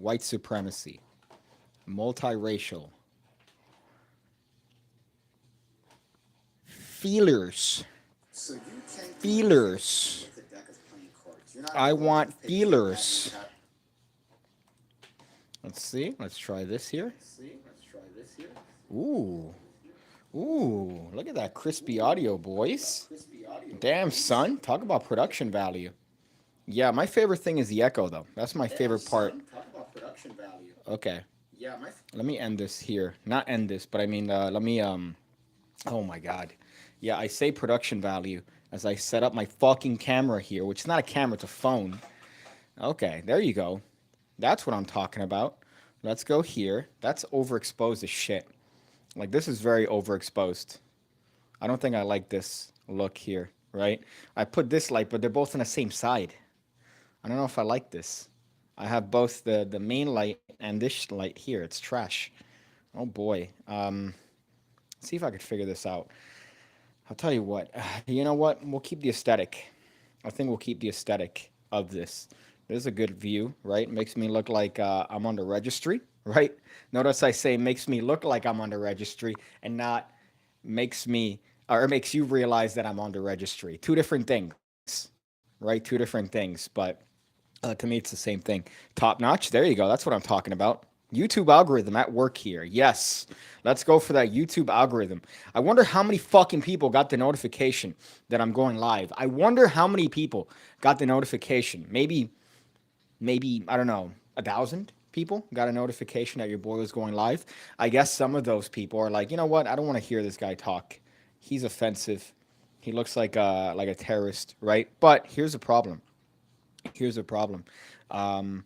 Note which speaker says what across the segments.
Speaker 1: white supremacy, multiracial, feelers,
Speaker 2: So you tend to associate me
Speaker 1: feelers.
Speaker 2: with a deck of playing cards. You're not
Speaker 1: I
Speaker 2: going to
Speaker 1: want
Speaker 2: pick two decks and
Speaker 1: feelers.
Speaker 2: have.
Speaker 1: Let's see. Let's try this here.
Speaker 2: Let's see. Let's try this here.
Speaker 1: Ooh. Ooh. Look at that crispy audio,
Speaker 2: Look at that
Speaker 1: boys.
Speaker 2: crispy audio,
Speaker 1: Damn,
Speaker 2: boys.
Speaker 1: son. Talk about production value. Yeah, my favorite thing is the echo, though. That's my
Speaker 2: Damn,
Speaker 1: favorite part.
Speaker 2: son. Talk about production value.
Speaker 1: Okay.
Speaker 2: Yeah, my.
Speaker 1: Let me end this here. Not end this, but I mean, let me, oh my God. Yeah, I say production value as I set up my fucking camera here, which is not a camera, it's a phone. Okay, there you go. That's what I'm talking about. Let's go here. That's overexposed as shit. Like, this is very overexposed. I don't think I like this look here, right? I put this light, but they're both on the same side. I don't know if I like this. I have both the main light and this light here. It's trash. Oh boy. See if I could figure this out. I'll tell you what. You know what? We'll keep the aesthetic. I think we'll keep the aesthetic of this. This is a good view, right? Makes me look like I'm on the registry, right? Notice I say makes me look like I'm on the registry and not makes me or makes you realize that I'm on the registry. Two different things, right? Two different things, but to me, it's the same thing. Top notch. There you go. That's what I'm talking about. YouTube algorithm at work here. Yes. Let's go for that YouTube algorithm. I wonder how many fucking people got the notification that I'm going live. I wonder how many people got the notification. Maybe, I don't know, 1,000 people got a notification that your boy was going live. I guess some of those people are like, you know what? I don't want to hear this guy talk. He's offensive. He looks like a terrorist, right? But here's the problem. Here's the problem. Um,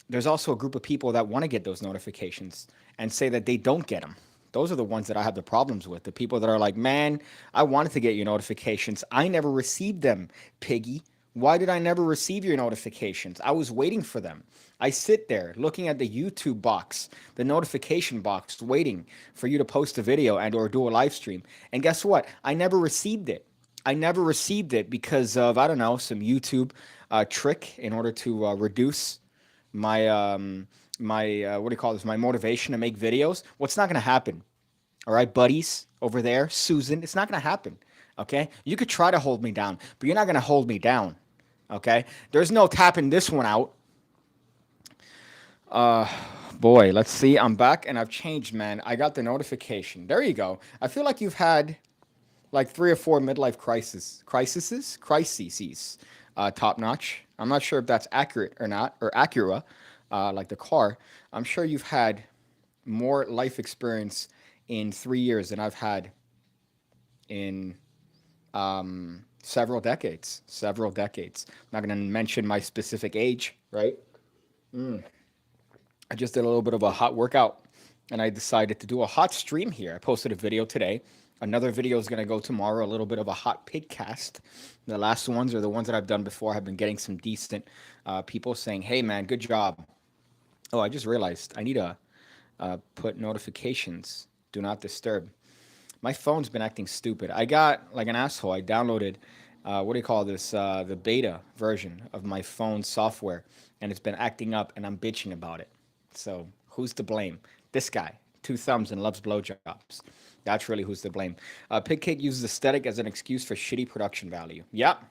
Speaker 1: there's also a group of people that want to get those notifications and say that they don't get them. Those are the ones that I have the problems with. The people that are like, man, I wanted to get your notifications. I never received them, piggy. Why did I never receive your notifications? I was waiting for them. I sit there looking at the YouTube box, the notification box, waiting for you to post a video and or do a live stream. And guess what? I never received it. I never received it because of, I don't know, some YouTube trick in order to reduce my what do you call this? My motivation to make videos. What's not going to happen? All right, buddies over there, Susan. It's not going to happen. Okay, you could try to hold me down, but you're not going to hold me down. Okay, there's no tapping this one out. Boy, let's see. I'm back and I've changed, man. I got the notification. There you go. I feel like you've had like 3 or 4 midlife crises, top notch. I'm not sure if that's accurate or not, or Acura, like the car. I'm sure you've had more life experience in 3 years than I've had in several decades. Several decades. I'm not going to mention my specific age, right? I just did a little bit of a hot workout and I decided to do a hot stream here. I posted a video today. Another video is going to go tomorrow, a little bit of a hot pig cast. The last ones are the ones that I've done before. I've been getting some decent people saying, hey, man, good job. Oh, I just realized I need to put notifications, do not disturb. My phone's been acting stupid. I got like an asshole. I downloaded, what do you call this? The beta version of my phone software, and it's been acting up, and I'm bitching about it. So who's to blame? This guy, 2 thumbs and loves blowjobs. That's really who's to blame. Pigcake uses aesthetic as an excuse for shitty production value. Yep,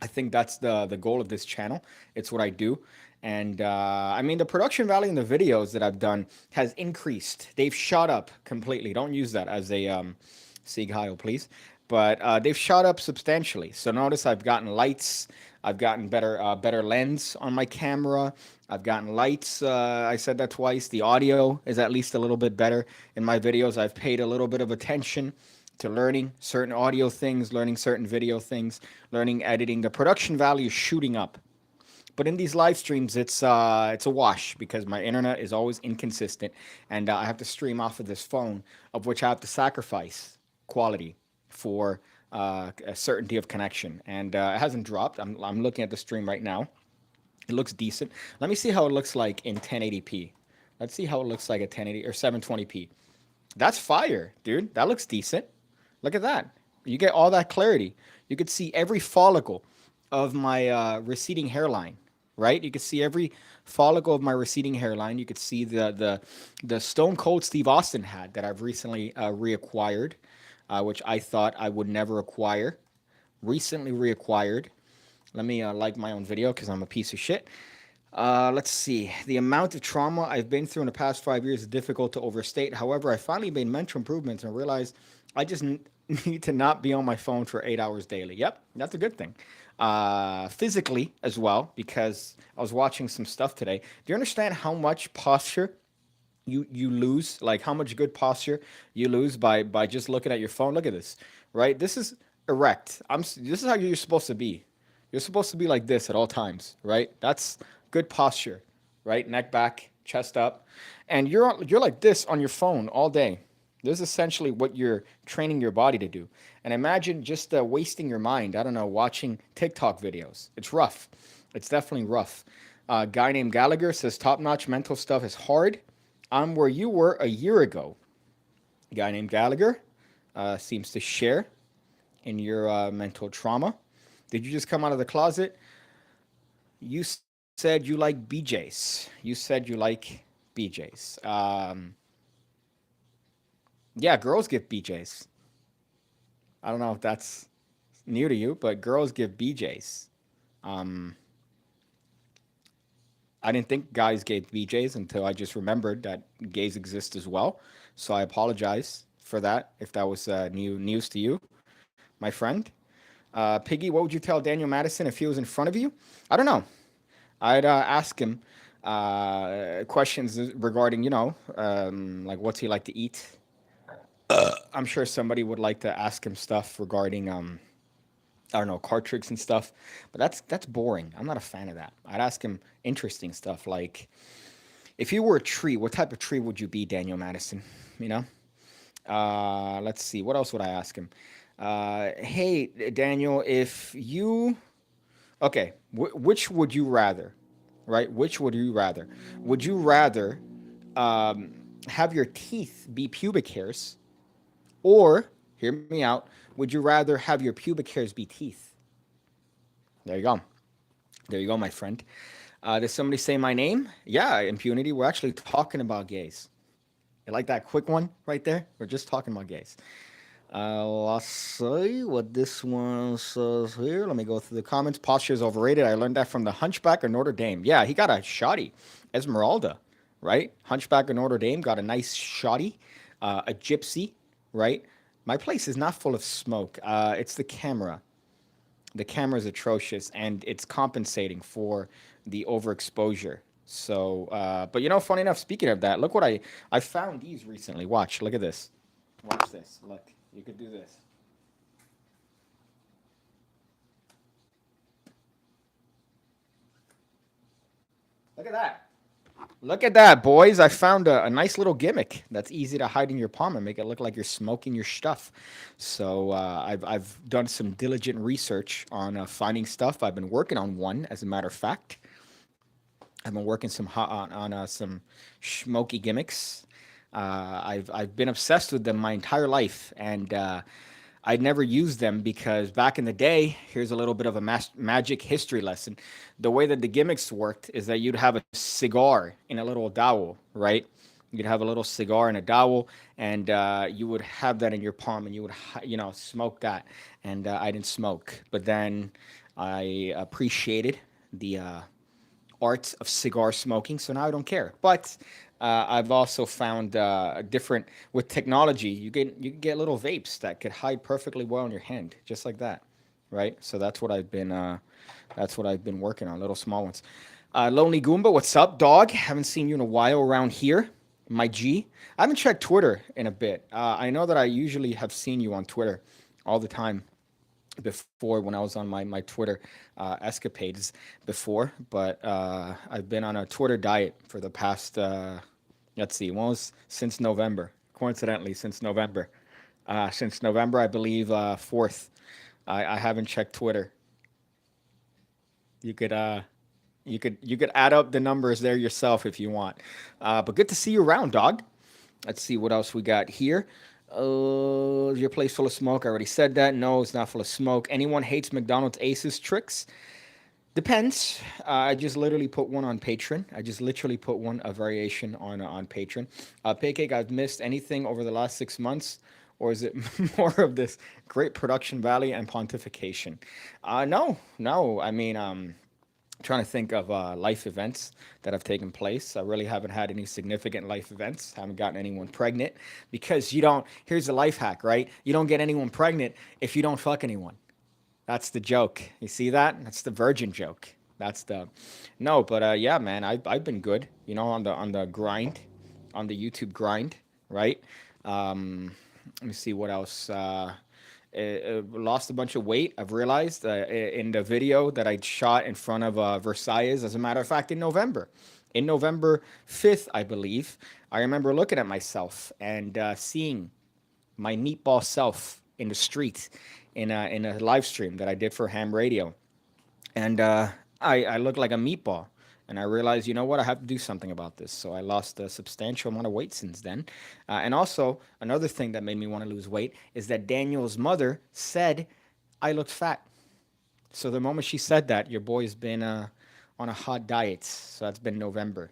Speaker 1: I think that's the goal of this channel. It's what I do. And I mean, the production value in the videos that I've done has increased. They've shot up completely. Don't use that as a Sieg Heil, please. But they've shot up substantially. So notice I've gotten lights. I've gotten better lens on my camera. I've gotten lights. I said that twice. The audio is at least a little bit better in my videos. I've paid a little bit of attention to learning certain audio things, learning certain video things, learning editing. The production value is shooting up. But in these live streams, it's a wash because my internet is always inconsistent, and I have to stream off of this phone, of which I have to sacrifice quality for a certainty of connection. And it hasn't dropped. I'm looking at the stream right now. It looks decent. Let me see how it looks like in 1080p. Let's see how it looks like at 1080 or 720p. That's fire, dude. That looks decent. Look at that. You get all that clarity. You could see every follicle of my receding hairline. right? You can see every follicle of my receding hairline. You could see the Stone Cold Steve Austin hat that I've recently reacquired, which I thought I would never acquire. Recently reacquired. Let me like my own video because I'm a piece of shit. Let's see. The amount of trauma I've been through in the past 5 years is difficult to overstate. However, I finally made mental improvements and realized I just need to not be on my phone for 8 hours daily. Yep, that's a good thing. Physically as well, because I was watching some stuff today. Do you understand how much posture you lose? Like how much good posture you lose by just looking at your phone? Look at this, right? This is erect. This is how you're supposed to be. You're supposed to be like this at all times, right? That's good posture, right? Neck back, chest up, and you're like this on your phone all day. This is essentially what you're training your body to do. And imagine just wasting your mind. I don't know, watching TikTok videos. It's rough. It's definitely rough. A guy named Gallagher says top-notch mental stuff is hard. I'm where you were a year ago. A guy named Gallagher seems to share in your mental trauma. Did you just come out of the closet? You said you like BJs. You said you like BJs. Yeah, girls give BJs. I don't know if that's new to you, but girls give BJs. Um, I didn't think guys gave BJs until I just remembered that gays exist as well. So I apologize for that if that was new news to you, my friend. Piggy, what would you tell Daniel Madison if he was in front of you? I don't know. I'd ask him questions regarding, like what's he like to eat. I'm sure somebody would like to ask him stuff regarding, I don't know, card tricks and stuff. But that's boring. I'm not a fan of that. I'd ask him interesting stuff like, if you were a tree, what type of tree would you be, Daniel Madison? You know. Let's see. What else would I ask him? Hey, Daniel, if you okay, which would you rather? Right? Which would you rather? Would you rather have your teeth be pubic hairs, or hear me out? Would you rather have your pubic hairs be teeth? There you go. There you go, my friend. Did somebody say my name? Yeah, impunity. We're actually talking about gays. You like that quick one right there? We're just talking about gays. Let's see what this one says here. Let me go through the comments. Posture is overrated. I learned that from the Hunchback of Notre Dame. Yeah, he got a shoddy. Esmeralda, right? Hunchback of Notre Dame got a nice shoddy. A gypsy, right? My place is not full of smoke. It's the camera. The camera is atrocious, and it's compensating for the overexposure. So, but funny enough, speaking of that, look what I found these recently. Watch, look at this. Watch this. Look, you could do this. Look at that. Look at that, boys. I found a nice little gimmick that's easy to hide in your palm and make it look like you're smoking your stuff. So I've done some diligent research on finding stuff. I've been working on one, as a matter of fact. I've been working on some smoky gimmicks. I've been obsessed with them my entire life, and I'd never used them because back in the day, here's a little bit of a magic history lesson. The way that the gimmicks worked is that you'd have a cigar in a little dowel, right? You'd have a little cigar in a dowel, and you would have that in your palm, and you would, smoke that. And I didn't smoke, but then I appreciated the art of cigar smoking, so now I don't care. But I've also found different with technology. You can get little vapes that could hide perfectly well in your hand, just like that, right? So that's what I've been working on, little small ones. Lonely Goomba, what's up, dog? Haven't seen you in a while around here, my G. I haven't checked Twitter in a bit. I know that I usually have seen you on Twitter all the time before when I was on my Twitter escapades before, but I've been on a Twitter diet for the past, let's see, well, since November, coincidentally, since November. Since November, I believe, 4th. I haven't checked Twitter. You could you could add up the numbers there yourself if you want. But good to see you around, dog. Let's see what else we got here. Your place full of smoke? I already said that. No, it's not full of smoke. Anyone hates McDonald's Aces tricks? Depends. I just literally put one on Patreon. I just literally put one a variation on Patreon. Pigcake, I've missed anything over the last 6 months, or is it more of this great production value and pontification? No, no. I mean, trying to think of life events that have taken place. I really haven't had any significant life events. Haven't gotten anyone pregnant because you don't. Here's the life hack, right? You don't get anyone pregnant if you don't fuck anyone. That's the joke. You see that? That's the virgin joke. That's the no, but yeah, man, I've been good. You know, on the grind, on the YouTube grind, right? Let me see what else. Lost a bunch of weight. I've realized in the video that I shot in front of Versailles. As a matter of fact, in November 5th, I believe, I remember looking at myself and seeing my meatball self in the street in a live stream that I did for Ham Radio, and I look like a meatball. And I realized, you know what, I have to do something about this. So I lost a substantial amount of weight since then. And also, another thing that made me want to lose weight is that Daniel's mother said I looked fat. So the moment she said that, your boy's been on a hot diet. So that's been November.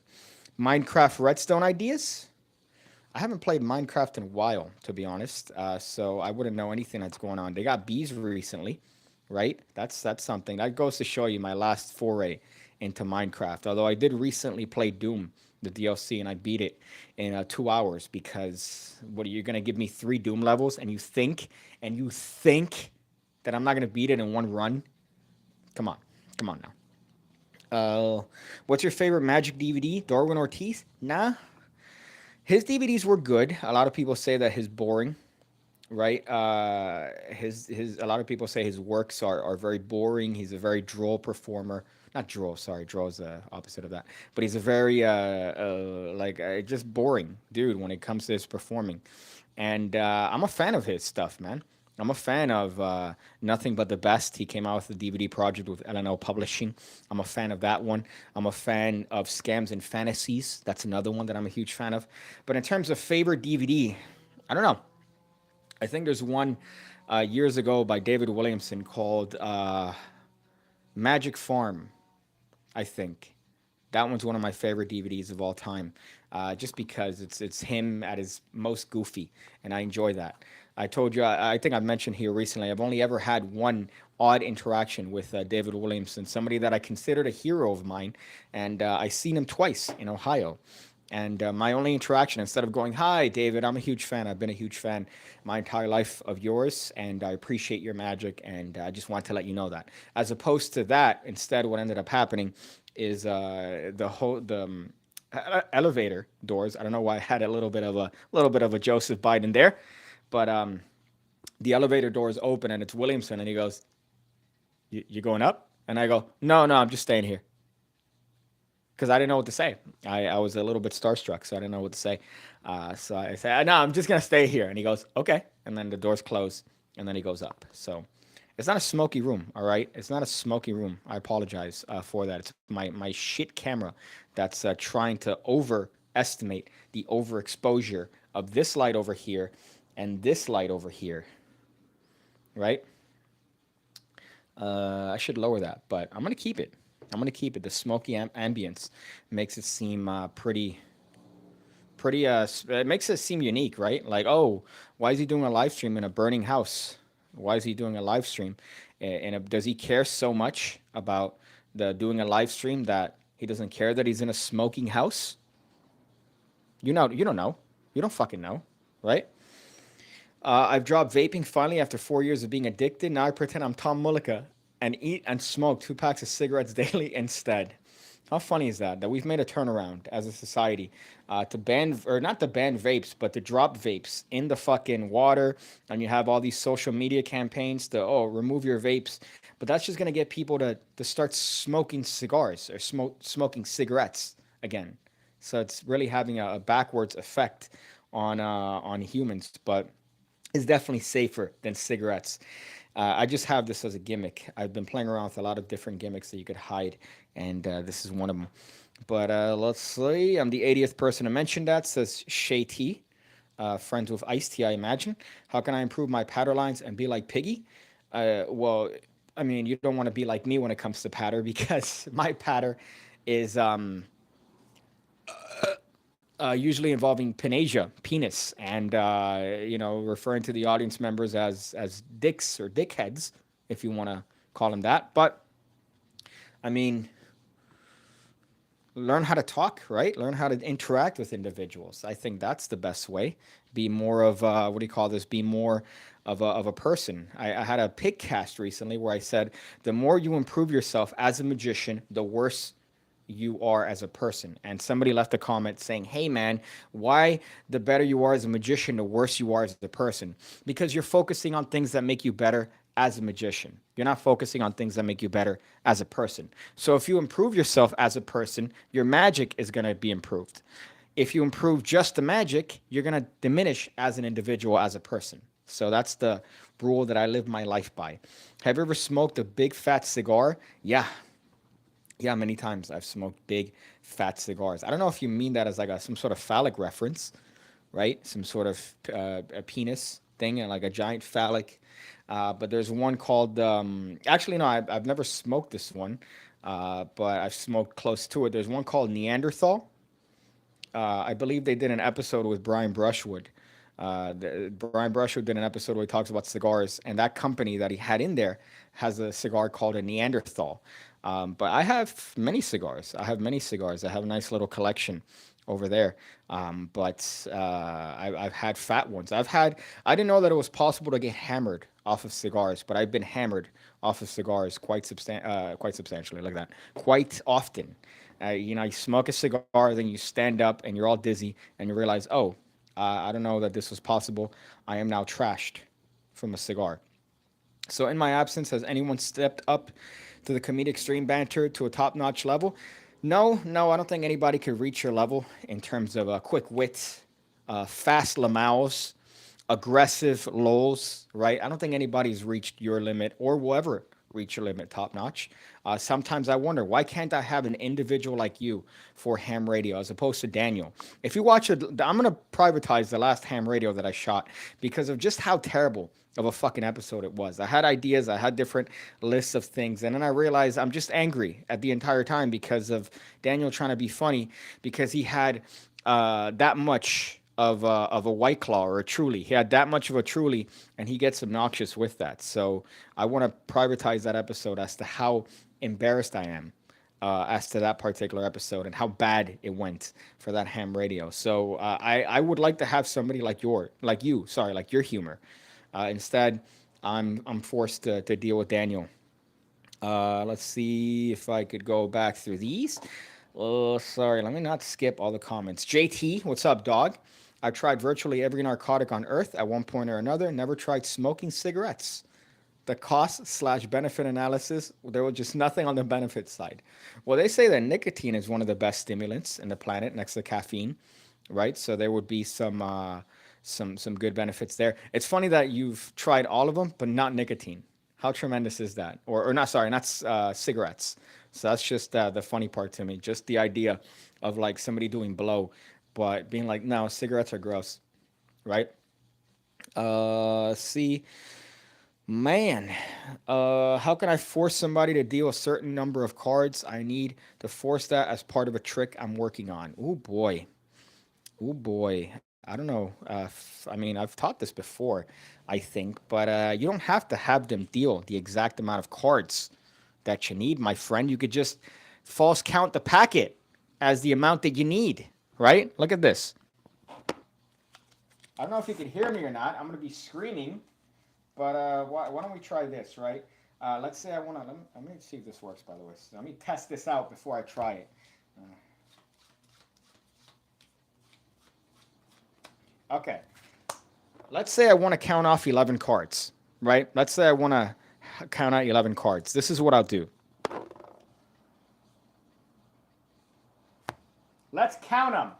Speaker 1: Minecraft Redstone ideas? I haven't played Minecraft in a while, to be honest. So I wouldn't know anything that's going on. They got bees recently, right? That's something that goes to show you my last foray into Minecraft. Although I did recently play Doom, the DLC, and I beat it in 2 hours because what are you gonna give me 3 Doom levels and you think that I'm not gonna beat it in one run? Come on, come on now. What's your favorite Magic DVD? Darwin Ortiz? Nah, his DVDs were good. A lot of people say that his boring, right? His a lot of people say his works are very boring. He's a very droll performer. Not droll, sorry, droll is the opposite of that. But he's a very just boring dude when it comes to his performing. And I'm a fan of his stuff, man. I'm a fan of Nothing But the Best. He came out with the DVD project with LNL Publishing. I'm a fan of that one. I'm a fan of Scams and Fantasies. That's another one that I'm a huge fan of. But in terms of favorite DVD, I don't know. I think there's one years ago by David Williamson called Magic Farm, I think. That one's one of my favorite DVDs of all time, just because it's him at his most goofy, and I enjoy that. I told you, I think I mentioned here recently, I've only ever had one odd interaction with David Williamson, somebody that I considered a hero of mine, and I seen him twice in Ohio. And my only interaction, instead of going, "Hi, David, I'm a huge fan. I've been a huge fan my entire life of yours, and I appreciate your magic, and I just want to let you know that." As opposed to that, instead, what ended up happening is elevator doors. I don't know why I had a little bit of a Joseph Biden there, but the elevator doors open and it's Williamson, and he goes, "You going up?" And I go, "No, no, I'm just staying here." Because I didn't know what to say. I was a little bit starstruck, so I didn't know what to say. So I said, "No, I'm just gonna stay here." And he goes, "Okay." And then the doors close, and then he goes up. So it's not a smoky room, all right? It's not a smoky room. I apologize for that. It's my shit camera that's trying to overestimate the overexposure of this light over here and this light over here, right? I should lower that, but I'm gonna keep it. I'm gonna keep it. The smoky ambience makes it seem pretty. It makes it seem unique, right? Like, oh, why is he doing a live stream in a burning house? Why is he doing a live stream? And does he care so much about the doing a live stream that he doesn't care that he's in a smoking house? You don't know. You don't fucking know, right? I've dropped vaping finally after 4 years of being addicted. Now I pretend I'm Tom Mullica and eat and smoke 2 packs of cigarettes daily instead. How funny is that? That we've made a turnaround as a society to ban, or not to ban vapes, but to drop vapes in the fucking water. And you have all these social media campaigns to, oh, remove your vapes. But that's just going to get people to start smoking cigars or smoking cigarettes again. So it's really having a backwards effect on humans. But is definitely safer than cigarettes. I just have this as a gimmick. I've been playing around with a lot of different gimmicks that you could hide, and this is one of them. But let's see. I'm the 80th person to mention that, says Shay T. Friends with Ice T, I imagine. How can I improve my powder lines and be like Piggy? Well, I mean, you don't want to be like me when it comes to patter because my patter is usually involving panasia, penis, and referring to the audience members as dicks or dickheads, if you want to call them that. But I mean, learn how to talk, right? Learn how to interact with individuals. I think that's the best way. Be more of what do you call this? Be more of a person. I had a pig cast recently where I said the more you improve yourself as a magician, the worse you are as a person. And somebody left a comment saying, "Hey man, why the better you are as a magician, the worse you are as a person? Because you're focusing on things that make you better as a magician. You're not focusing on things that make you better as a person. So if you improve yourself as a person, your magic is going to be improved. If you improve just the magic, you're going to diminish as an individual, as a person. So that's the rule that I live my life by. Have you ever smoked a big fat cigar? Yeah, yeah, many times I've smoked big fat cigars. I don't know if you mean that as like some sort of phallic reference, right? Some sort of a penis thing and like a giant phallic. But there's one called, actually, no, I've never smoked this one, but I've smoked close to it. There's one called Neanderthal. I believe they did an episode with Brian Brushwood. Brian Brushwood did an episode where he talks about cigars, and that company that he had in there has a cigar called a Neanderthal. But I have many cigars. I have many cigars. I have a nice little collection over there. But I've had fat ones. I didn't know that it was possible to get hammered off of cigars, but I've been hammered off of cigars quite substantially, like that, quite often. You smoke a cigar, then you stand up and you're all dizzy, and you realize, oh, I don't know that this was possible. I am now trashed from a cigar. So, in my absence, has anyone stepped up to the comedic stream banter to a top notch level? No, no, I don't think anybody could reach your level in terms of quick wit, fast lamals, aggressive lols, right? I don't think anybody's reached your limit or will ever reach your limit top notch. Sometimes I wonder, why can't I have an individual like you for ham radio as opposed to Daniel? If you watch it, I'm going to privatize the last ham radio that I shot because of just how terrible of a fucking episode it was. I had ideas, I had different lists of things, and then I realized I'm just angry at the entire time because of Daniel trying to be funny because he had that much of a White Claw or a Truly. He had that much of a Truly, and he gets obnoxious with that. So I want to privatize that episode as to how embarrassed I am as to that particular episode and how bad it went for that ham radio. So I would like to have somebody like your humor. Instead, I'm forced to deal with Daniel. Let's see if I could go back through these. Oh, sorry. Let me not skip all the comments. JT, what's up, dog? I've tried virtually every narcotic on earth at one point or another. Never tried smoking cigarettes. The cost slash benefit analysis, there was just nothing on the benefit side. Well, they say that nicotine is one of the best stimulants in the planet next to caffeine, right? So there would be some good benefits there. It's funny that you've tried all of them, but not nicotine. How tremendous is that? Or not, sorry, not cigarettes. So that's just the funny part to me. Just the idea of like somebody doing blow, but being like, no, cigarettes are gross, right? See, man, how can I force somebody to deal a certain number of cards? I need to force that as part of a trick I'm working on. Oh boy. Oh boy. I don't know. I mean, I've taught this before, I think, but you don't have to have them deal the exact amount of cards that you need, my friend. You could just false count the packet as the amount that you need, right? Look at this. I don't know if you can hear me or not. I'm going to be screaming, but why don't we try this, right? Let's say I want to, let me see if this works, by the way. So let me test this out before I try it. Okay. Let's say I want to count off 11 cards, right? Let's say I want to count out 11 cards. This is what I'll do. Let's count them.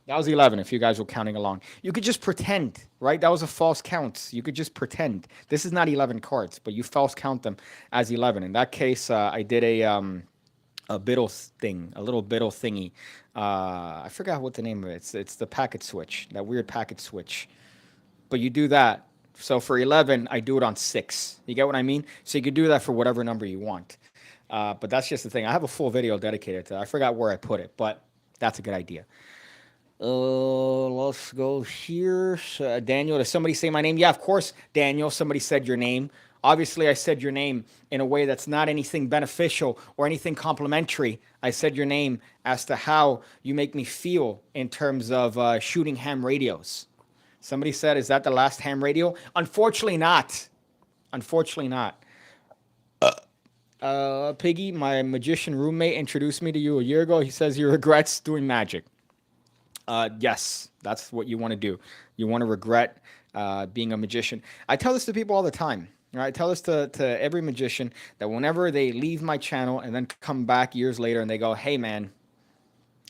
Speaker 1: That was 11 if you guys were counting along. You could just pretend, right? That was a false count. You could just pretend. This is not 11 cards, but you false count them as 11. In that case, I did a biddle thing, a little biddle thingy. I forgot what the name of it. It's the packet switch, that weird packet switch. But you do that. So for 11, I do it on 6. You get what I mean? So you could do that for whatever number you want. But that's just the thing. I have a full video dedicated to that. I forgot where I put it, but that's a good idea. Let's go here. Daniel, did somebody say my name? Yeah, of course, Daniel. Somebody said your name. Obviously, I said your name in a way that's not anything beneficial or anything complimentary. I said your name as to how you make me feel in terms of shooting ham radios. Somebody said, is that the last ham radio? Unfortunately, not. Unfortunately, not. Piggy, my magician roommate, introduced me to you a year ago. He says he regrets doing magic. Yes, that's what you want to do. You want to regret being a magician. I tell this to people all the time. Right? I tell this to every magician that whenever they leave my channel and then come back years later and they go, hey, man,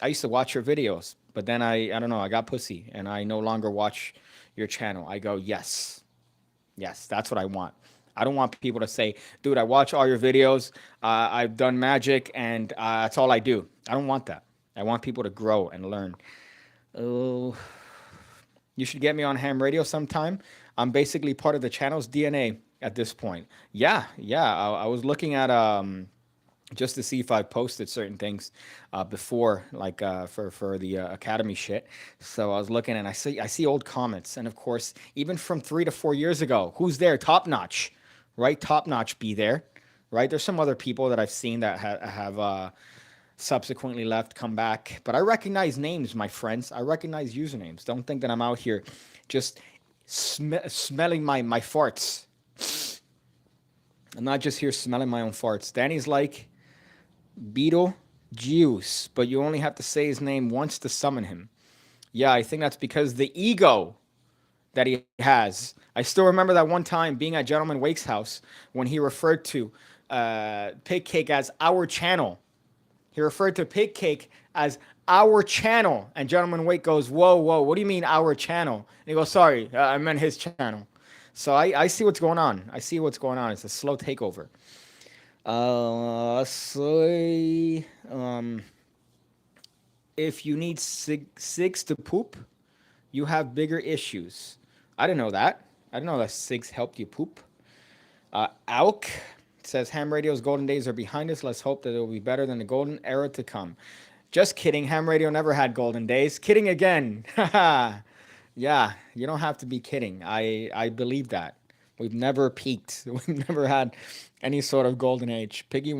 Speaker 1: I used to watch your videos, but then I don't know, I got pussy and I no longer watch your channel. I go, yes, yes, that's what I want. I don't want people to say, dude, I watch all your videos. I've done magic and that's all I do. I don't want that. I want people to grow and learn. Oh, you should get me on ham radio sometime. I'm basically part of the channel's DNA at this point. Yeah, yeah. I was looking at just to see if I posted certain things before, like for the academy shit. So I was looking and I see old comments, and of course, even from 3 to 4 years ago, who's there? Top Notch, right? Top Notch be there, right? There's some other people that I've seen that have subsequently left, come back, but I recognize names, my friends. I recognize usernames. Don't think that I'm out here just smelling my farts. I'm not just here smelling my own farts. Danny's like, Beetle Juice, but you only have to say his name once to summon him. Yeah, I think that's because the ego that he has. I still remember that one time being at Gentleman Wake's house when he referred to Pigcake as our channel. He referred to Pigcake as our channel. And Gentleman Wake goes, whoa, whoa, what do you mean our channel? And he goes, sorry, I meant his channel. So I see what's going on. I see what's going on. It's a slow takeover. So if you need SIGs to poop, you have bigger issues. I didn't know that. I didn't know that SIGs helped you poop. Alk says ham radio's golden days are behind us. Let's hope that it will be better than the golden era to come. Just kidding. Ham radio never had golden days. Kidding again. Yeah, you don't have to be kidding. I believe that. We've never peaked. We've never had any sort of golden age. Piggy,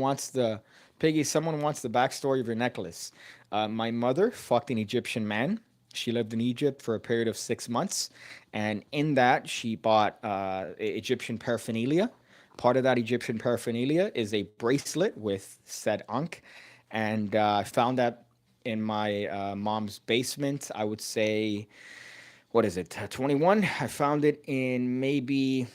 Speaker 1: someone wants the backstory of your necklace. My mother fucked an Egyptian man. She lived in Egypt for a period of 6 months. And in that, she bought Egyptian paraphernalia. Part of that Egyptian paraphernalia is a bracelet with said ankh. And I found that in my mom's basement. I would say, what is it, 21? I found it in maybe,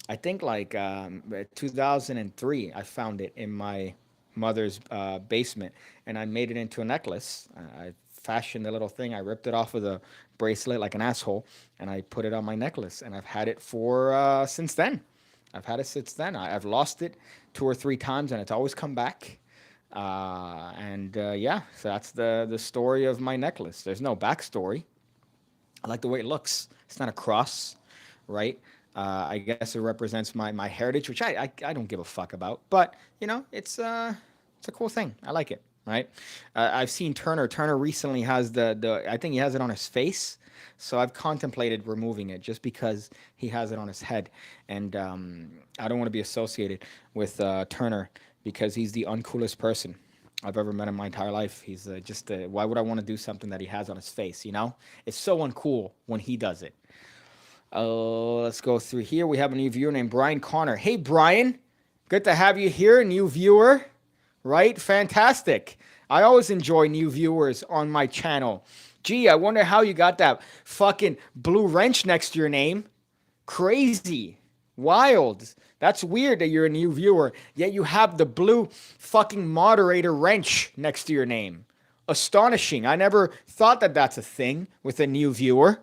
Speaker 1: I think like 2003. I found it in my mother's basement, and I made it into a necklace. I fashioned a little thing. I ripped it off of the bracelet like an asshole, and I put it on my necklace, and I've had it for since then. I've had it since then. I've lost it 2 or 3 times, and it's always come back. Yeah, so that's the story of my necklace. There's no backstory. I like the way it looks. It's not a cross, right? I guess it represents my heritage, which I don't give a fuck about. But you know, it's a cool thing. I like it, right? I've seen Turner. Turner recently has the I think he has it on his face. So I've contemplated removing it just because he has it on his head, and I don't want to be associated with Turner because he's the uncoolest person I've ever met in my entire life. He's why would I want to do something that he has on his face, you know? It's so uncool when he does it. Let's go through here. We have a new viewer named Brian Connor. Hey, Brian. Good to have you here, new viewer. Right? Fantastic. I always enjoy new viewers on my channel. Gee, I wonder how you got that fucking blue wrench next to your name. Crazy. Wild. That's weird that you're a new viewer, yet you have the blue fucking moderator wrench next to your name. Astonishing. I never thought that that's a thing with a new viewer.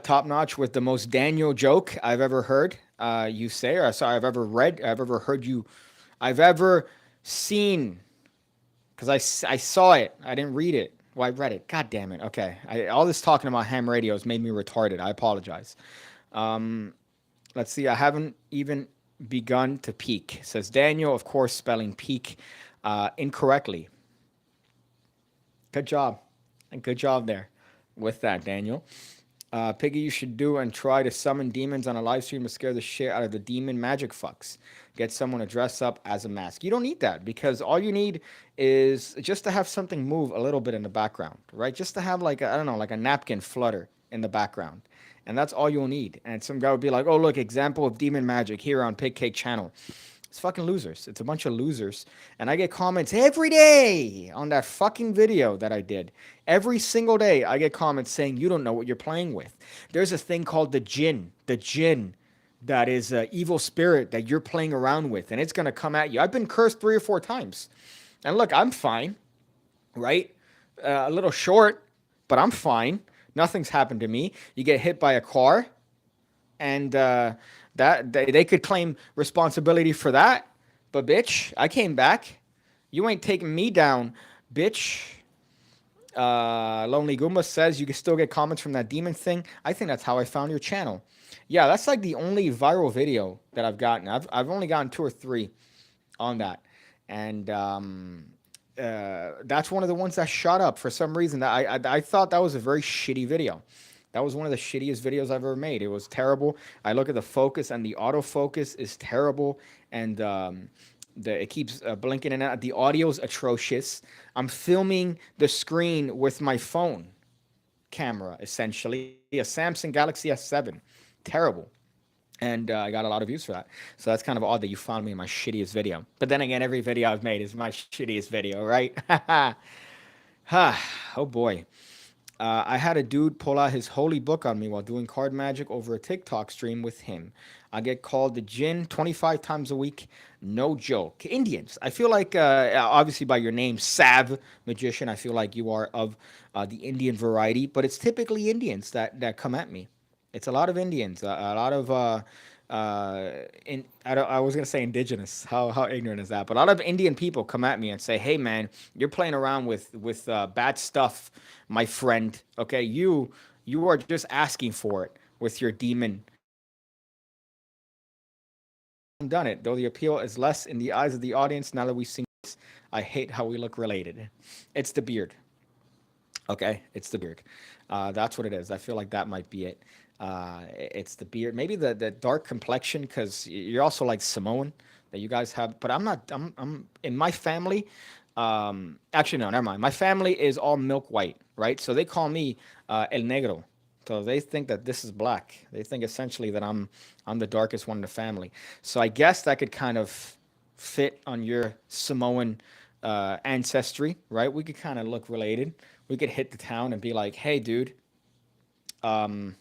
Speaker 1: Top notch with the most Daniel joke I've ever heard you say, or sorry, I've ever read, I've ever heard you, I've ever Seen, because I saw it. I didn't read it. Well, I read it. God damn it. Okay. All this talking about ham radios made me retarded. I apologize. Um, let's see. I haven't even begun to peak, says Daniel. Of course, spelling peak incorrectly. Good job. And good job there with that, Daniel. Piggy, you should do and try to summon demons on a live stream to scare the shit out of the demon magic fucks. Get someone to dress up as a mask. You don't need that because all you need is just to have something move a little bit in the background, right? Just to have like I don't know, like a napkin flutter in the background, and that's all you'll need. And some guy would be like, "Oh, look, example of demon magic here on Pigcake channel." It's fucking losers. It's a bunch of losers. And I get comments every day on that fucking video that I did. Every single day, I get comments saying, you don't know what you're playing with. There's a thing called the jinn. The jinn that is an evil spirit that you're playing around with. And it's going to come at you. I've been cursed 3 or 4 times. And look, I'm fine, right? A little short, but I'm fine. Nothing's happened to me. You get hit by a car and that they could claim responsibility for that. But bitch, I came back. You ain't taking me down, bitch. Lonely Goomba says you can still get comments from that demon thing. I think that's how I found your channel. Yeah, that's like the only viral video that I've gotten. I've only gotten 2 or 3 on that, and that's one of the ones that shot up for some reason. That I thought that was a very shitty video. That was one of the shittiest videos I've ever made. It was terrible. I look at the focus and the autofocus is terrible, and it keeps blinking in and out. The audio's atrocious. I'm filming the screen with my phone camera, essentially, a Samsung Galaxy S7. Terrible. And I got a lot of views for that. So that's kind of odd that you found me in my shittiest video. But then again, every video I've made is my shittiest video, right? Oh boy. I had a dude pull out his holy book on me while doing card magic over a TikTok stream with him. I get called the Jinn 25 times a week. No joke. Indians. I feel like, obviously by your name, Sav Magician, I feel like you are of the Indian variety, but it's typically Indians that come at me. It's a lot of Indians, a lot of I was gonna say indigenous. How ignorant is that? But a lot of Indian people come at me and say, "Hey, man, you're playing around with bad stuff, my friend. Okay, you are just asking for it with your demon." I've done it, though the appeal is less in the eyes of the audience now that we've seen this. I hate how we look related. It's the beard. Okay, it's the beard. That's what it is. I feel like that might be it. It's the beard, maybe the dark complexion, because you're also like Samoan that you guys have. But I'm not. I'm in my family. Actually, no, never mind. My family is all milk white, right? So they call me El Negro. So they think that this is black. They think essentially that I'm the darkest one in the family. So I guess that could kind of fit on your Samoan ancestry, right? We could kind of look related. We could hit the town and be like, "Hey, dude, um,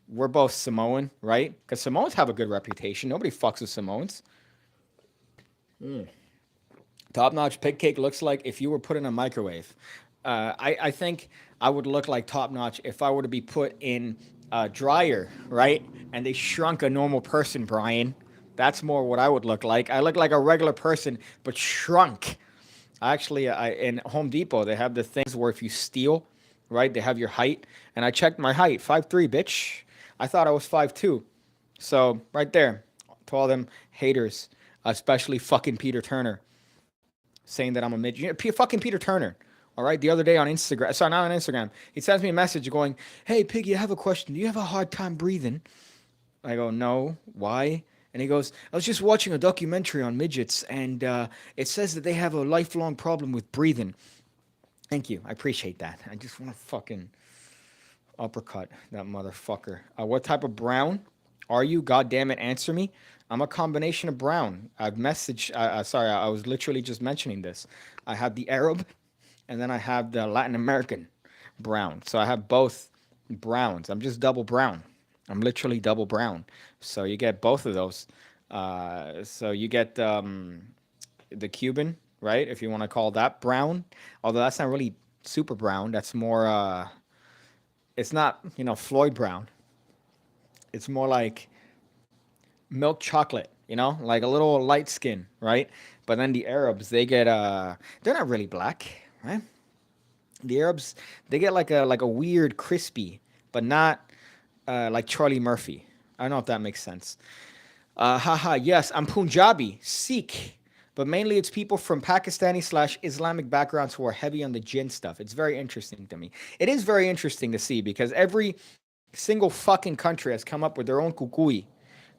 Speaker 1: we're both Samoan, right?" Because Samoans have a good reputation. Nobody fucks with Samoans. Top notch pig cake looks like if you were put in a microwave. I think I would look like top notch if I were to be put in a dryer, right? And they shrunk a normal person, Brian. That's more what I would look like. I look like a regular person, but shrunk. Actually, in Home Depot, they have the things where if you steal, right, they have your height. And I checked my height, 5'3", bitch. I thought I was 5'2". So, right there, to all them haters, especially fucking Peter Turner, saying that I'm a midget. You know, fucking Peter Turner. All right, the other day on Instagram, sorry, not on Instagram, he sends me a message going, "Hey, Piggy, I have a question. Do you have a hard time breathing?" I go, "No. Why?" And he goes, "I was just watching a documentary on midgets, and it says that they have a lifelong problem with breathing." Thank you. I appreciate that. I just want to fucking uppercut that motherfucker. What type of brown are you? God damn it, answer me. I'm a combination of brown. I've messaged, sorry, I was literally just mentioning this. I have the Arab, and then I have the Latin American brown. So I have both browns. I'm just double brown. I'm literally double brown. So you get both of those. So you get the Cuban, right? If you want to call that brown. Although that's not really super brown. That's more, it's not, Floyd Brown. It's more like milk chocolate, like a little light skin, right? But then the Arabs, they're not really black, right? The Arabs, they get like a weird crispy, but not like Charlie Murphy. I don't know if that makes sense. Haha, yes, I'm Punjabi, Sikh, but mainly it's people from Pakistani slash Islamic backgrounds who are heavy on the jinn stuff. It's very interesting to me. It is very interesting to see because every single fucking country has come up with their own kukui.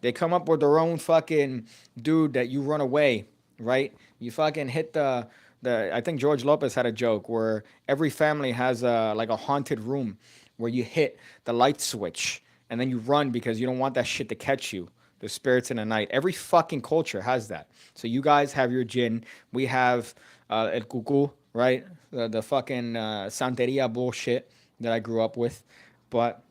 Speaker 1: They come up with their own fucking dude that you run away, right? You fucking hit the. I think George Lopez had a joke where every family has a haunted room where you hit the light switch and then you run because you don't want that shit to catch you. The spirits in the night. Every fucking culture has that. So you guys have your jinn. We have el cuckoo, right? The fucking santeria bullshit that I grew up with. But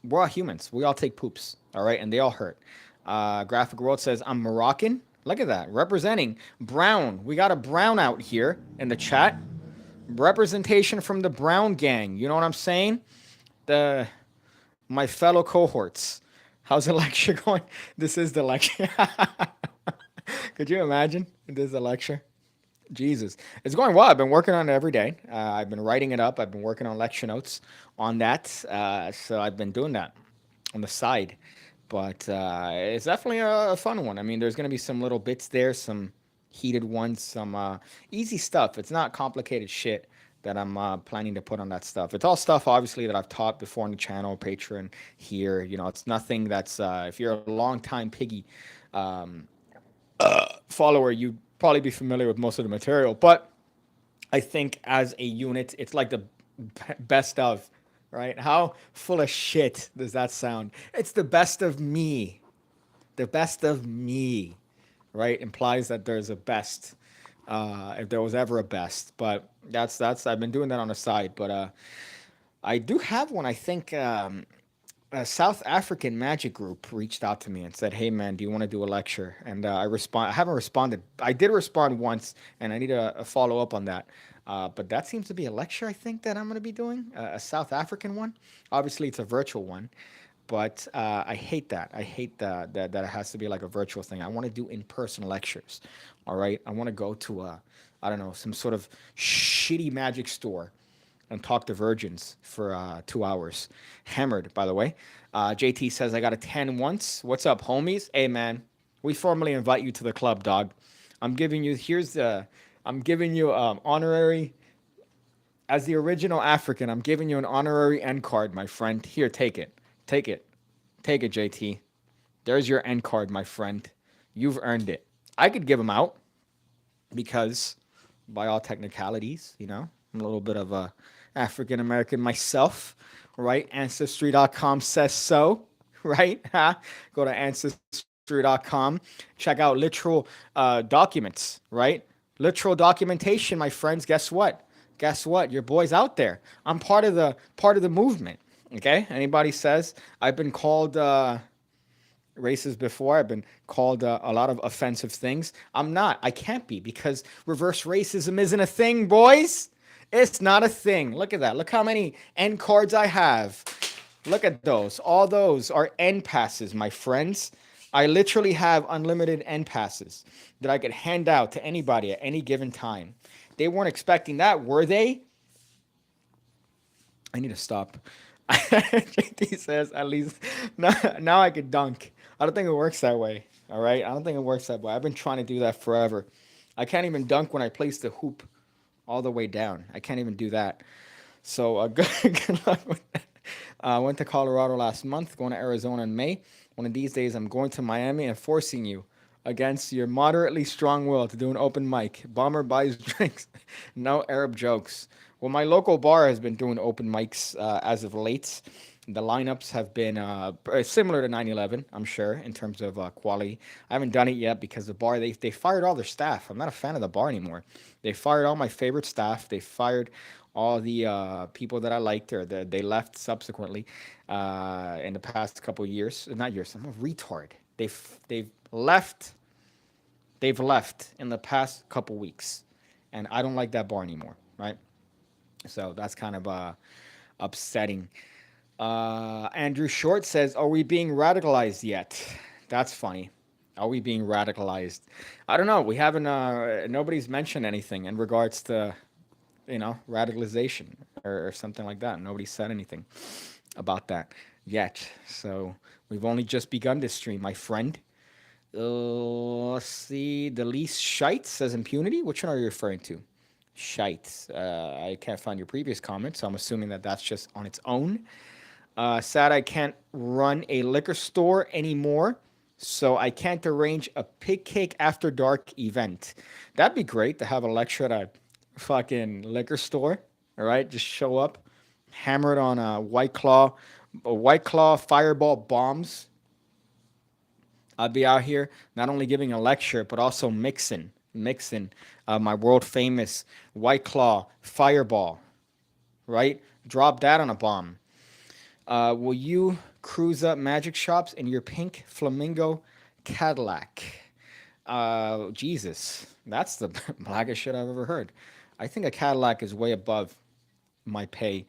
Speaker 1: we're all humans. We all take poops, all right? And they all hurt. Graphic World says, I'm Moroccan. Look at that. Representing brown. We got a brown out here in the chat. Representation from the brown gang. You know what I'm saying? The My fellow cohorts. How's the lecture going? This is the lecture. Could you imagine? This is the lecture. Jesus. It's going well. I've been working on it every day. I've been writing it up. I've been working on lecture notes on that. So I've been doing that on the side. But it's definitely a fun one. I mean, there's going to be some little bits there, some heated ones, some easy stuff. It's not complicated shit that I'm planning to put on that stuff. It's all stuff, obviously, that I've taught before on the channel, Patreon, here. It's nothing that's, if you're a long time Piggy um, follower, you'd probably be familiar with most of the material. But I think as a unit, it's like the best of, right? How full of shit does that sound? It's the best of me. The best of me, right? Implies that there's a best, if there was ever a best. But that's I've been doing that on the side. But I do have one. I think a South African magic group reached out to me and said, "Hey man, do you want to do a lecture?" And I haven't responded. I did respond once, and I need a follow up on that. But that seems to be a lecture I think that I'm going to be doing, a South African one. Obviously, it's a virtual one, but I hate that. I hate that it has to be like a virtual thing. I want to do in person lectures. All right, I want to go to I don't know, some sort of shitty magic store and talk to virgins for 2 hours. Hammered, by the way. JT says, I got a 10 once. What's up, homies? Hey, man, we formally invite you to the club, dog. I'm giving you honorary, as the original African, I'm giving you an honorary end card, my friend. Here, take it. Take it. Take it, JT. There's your end card, my friend. You've earned it. I could give him out because, by all technicalities, I'm a little bit of a African American myself, right? Ancestry.com says so, right? Go to ancestry.com, check out literal documents, right? Literal documentation, my friends. Guess what? Guess what? Your boy's out there. I'm part of the movement. Okay. Anybody says I've been called racist before. I've been called a lot of offensive things. I'm not. I can't be because reverse racism isn't a thing, boys. It's not a thing. Look at that. Look how many end cards I have. Look at those. All those are end passes, my friends. I literally have unlimited end passes that I could hand out to anybody at any given time. They weren't expecting that, were they? I need to stop. JT says, at least now I could dunk. I don't think it works that way. All right? I don't think it works that way. I've been trying to do that forever. I can't even dunk when I place the hoop all the way down. I can't even do that. So good luck with that. I went to Colorado last month, going to Arizona in May. One of these days, I'm going to Miami and forcing you against your moderately strong will to do an open mic. Bomber buys drinks. No Arab jokes. Well, my local bar has been doing open mics as of late. The lineups have been similar to 9/11, I'm sure, in terms of quality. I haven't done it yet because the bar, they fired all their staff. I'm not a fan of the bar anymore. They fired all my favorite staff. They fired all the people that I liked, or they left subsequently in the past couple of years. Not years. I'm a retard. They've left. They've left in the past couple weeks, and I don't like that bar anymore. Right. So that's kind of upsetting. Andrew Short says, "Are we being radicalized yet?" That's funny. Are we being radicalized? I don't know. We haven't. Nobody's mentioned anything in regards to radicalization or something like that. Nobody said anything about that yet. So we've only just begun this stream, my friend. Let's see. The least shite says impunity. Which one are you referring to? Shite. I can't find your previous comment, so I'm assuming that that's just on its own. Sad I can't run a liquor store anymore, so I can't arrange a Pigcake after dark event. That'd be great to have a lecture at a fucking liquor store. All right, just show up, hammer it on a White Claw Fireball bombs. I'd be out here not only giving a lecture but also mixing my world famous White Claw Fireball. Right, drop that on a bomb. Will you cruise up magic shops in your pink flamingo Cadillac? Jesus, that's the blackest shit I've ever heard. I think a Cadillac is way above my pay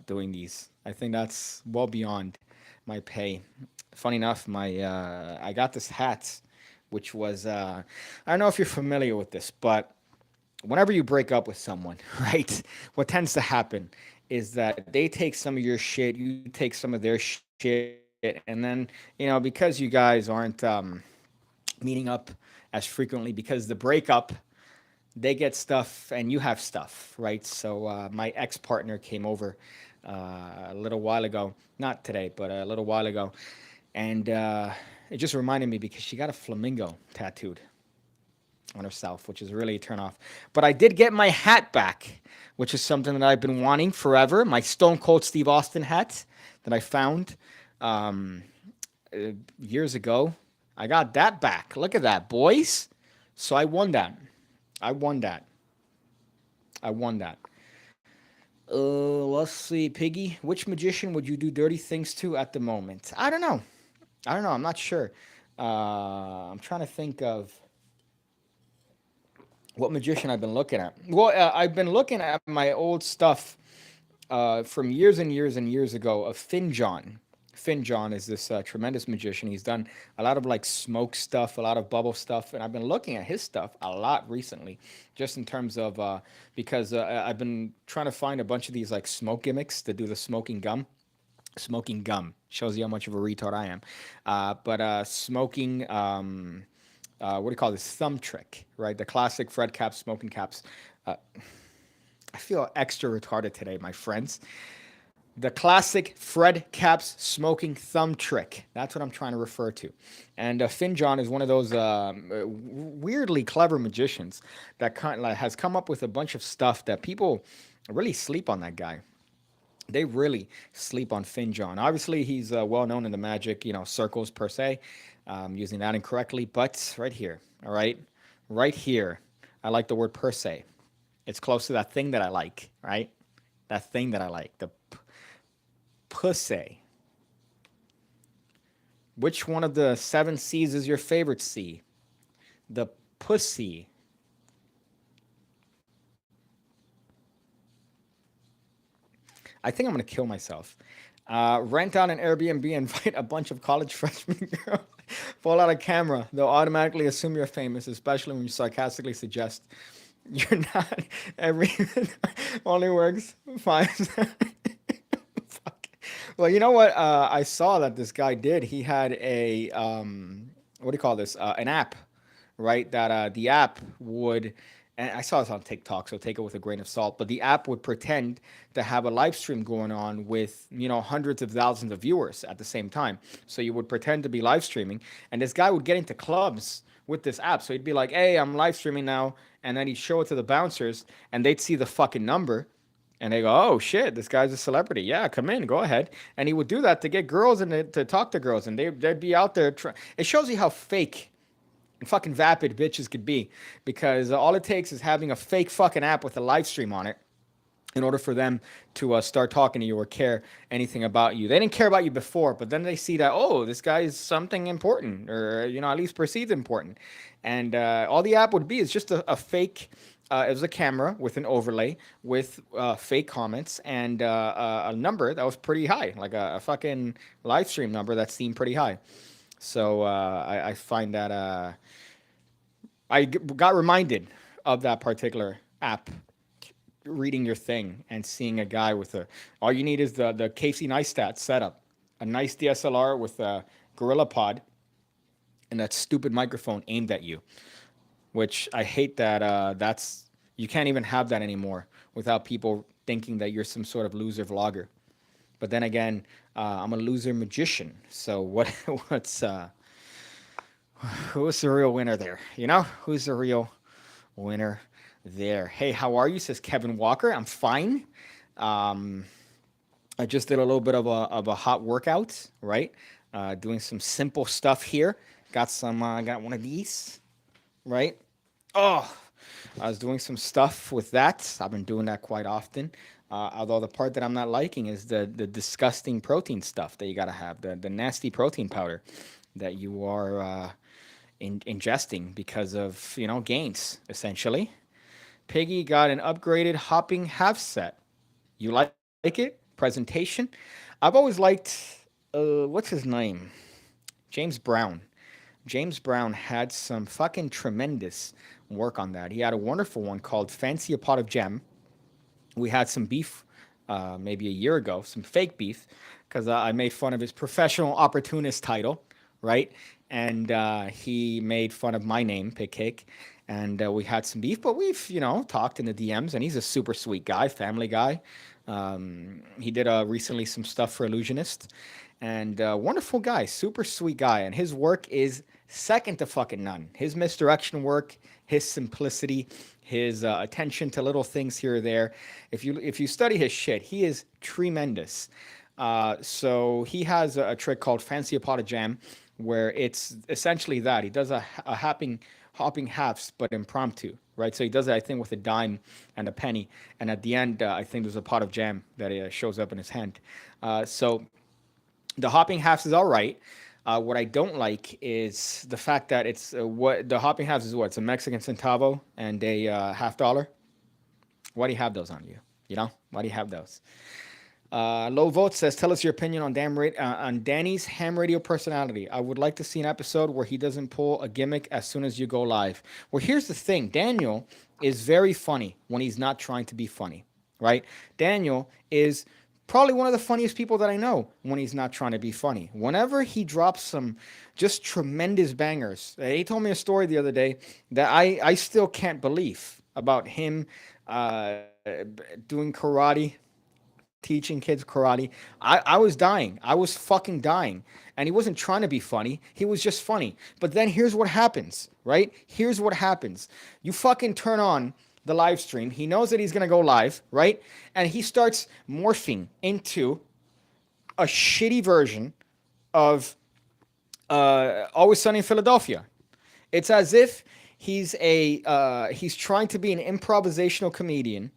Speaker 1: doing these. I think that's well beyond my pay. Funny enough, my I got this hat, which was I don't know if you're familiar with this, but whenever you break up with someone, right, what tends to happen is that they take some of your shit, you take some of their shit, and then because you guys aren't meeting up as frequently because the breakup, they get stuff and you have stuff, right? So my ex partner came over a little while ago, not today, but a little while ago, and it just reminded me because she got a flamingo tattooed on herself, which is really a turn off. But I did get my hat back, which is something that I've been wanting forever. My Stone Cold Steve Austin hat that I found um, years ago. I got that back. Look at that, boys. So I won that. I won that. I won that. Let's see, Piggy. Which magician would you do dirty things to at the moment? I don't know. I don't know. I'm not sure. I'm trying to think of what magician I've been looking at. Well, I've been looking at my old stuff from years and years and years ago of Finjon. Finjon is this tremendous magician. He's done a lot of like smoke stuff, a lot of bubble stuff, and I've been looking at his stuff a lot recently, just in terms of because I've been trying to find a bunch of these like smoke gimmicks to do the smoking gum. Smoking gum shows you how much of a retard I am. But smoking what do you call this thumb trick, right? The classic Fred caps, smoking caps. Uh, I feel extra retarded today, my friends. The classic Fred caps smoking thumb trick. That's what I'm trying to refer to. And Finjon is one of those weirdly clever magicians that has come up with a bunch of stuff that people really sleep on that guy. They really sleep on Finjon. Obviously, he's well known in the magic, circles per se. Using that incorrectly, but right here, all right here, I like the word per se. It's close to that thing that I like, right? That thing that I like, the pussy. Which one of the 7 C's is your favorite C? The pussy. I think I'm gonna kill myself. Rent out an Airbnb, invite a bunch of college freshmen girls, fall out of camera. They'll automatically assume you're famous, especially when you sarcastically suggest you're not. Every only works fine. Fuck. Well, you know what? I saw that this guy did. He had a what do you call this? An app, right? That the app would, and I saw this on TikTok, so take it with a grain of salt. But the app would pretend to have a live stream going on with hundreds of thousands of viewers at the same time. So you would pretend to be live streaming, and this guy would get into clubs with this app. So he'd be like, "Hey, I'm live streaming now," and then he'd show it to the bouncers, and they'd see the fucking number. And they go, "Oh shit, this guy's a celebrity. Yeah, come in, go ahead." And he would do that to get girls and to talk to girls, and they'd be out there. It shows you how fake and fucking vapid bitches could be, because all it takes is having a fake fucking app with a live stream on it in order for them to start talking to you or care anything about you. They didn't care about you before, but then they see that, oh, this guy is something important, or at least perceived important. And all the app would be is just a fake. It was a camera with an overlay with fake comments and a number that was pretty high, like a fucking live stream number that seemed pretty high. So I find that got reminded of that particular app, reading your thing and seeing a guy with a, all you need is the Casey Neistat setup, a nice DSLR with a Gorilla Pod and that stupid microphone aimed at you, which I hate that that's, you can't even have that anymore without people thinking that you're some sort of loser vlogger. But then again, I'm a loser magician. So what what's who's the real winner there? You know, who's the real winner there? Hey, how are you? Says Kevin Walker. I'm fine. Um, I just did a little bit of a hot workout, right? Doing some simple stuff here. Got some. Got one of these, right? Oh, I was doing some stuff with that. I've been doing that quite often. Although the part that I'm not liking is the disgusting protein stuff that you gotta have, the nasty protein powder that you are ingesting because of, you know, gains essentially. Piggy got an upgraded hopping half set. You like it? Presentation. I've always liked what's his name? James Brown. James Brown had some fucking tremendous work on that. He had a wonderful one called Fancy a Pot of Jam. We had some beef maybe a year ago, some fake beef, because I made fun of his professional opportunist title, right? And he made fun of my name, Pigcake. And we had some beef, but we've, you know, talked in the DMs, and he's a super sweet guy, family guy. He did recently some stuff for Illusionist, and wonderful guy, super sweet guy. And his work is second to fucking none. His misdirection work, his simplicity, his attention to little things here or there. If you study his shit, he is tremendous. So he has a trick called Fancy a Pot of Jam, where it's essentially that he does a hopping halves, but impromptu, right? So he does it, I think, with a dime and a penny, and at the end, I think there's a pot of jam that shows up in his hand. So the hopping halves is all right. What I don't like is the fact that it's what the hopping halves is. What, it's a Mexican centavo and a $50. Why do you have those on you? You know, why do you have those? Low Vote says, "Tell us your opinion on on Danny's ham radio personality. I would like to see an episode where he doesn't pull a gimmick as soon as you go live." Well, here's the thing: Daniel is very funny when he's not trying to be funny, right? Daniel is probably one of the funniest people that I know when he's not trying to be funny. Whenever he drops some just tremendous bangers, he told me a story the other day that I still can't believe about him uh, doing karate, teaching kids karate. I was dying. I was fucking dying. And he wasn't trying to be funny. He was just funny. But then here's what happens, right? Here's what happens. You fucking turn on the live stream. He knows that he's going to go live, right? And he starts morphing into a shitty version of Always Sunny in Philadelphia. It's as if he's trying to be an improvisational comedian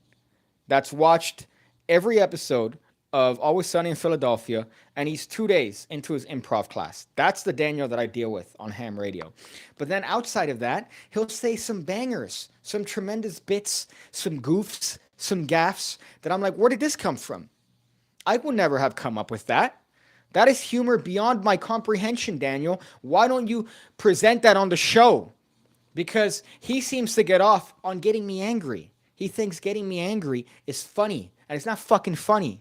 Speaker 1: that's watched every episode of Always Sunny in Philadelphia, and he's 2 days into his improv class. That's the Daniel that I deal with on ham radio. But then outside of that, he'll say some bangers, some tremendous bits, some goofs, some gaffs that I'm like, where did this come from? I would never have come up with that. That is humor beyond my comprehension, Daniel. Why don't you present that on the show? Because he seems to get off on getting me angry. He thinks getting me angry is funny, and it's not fucking funny.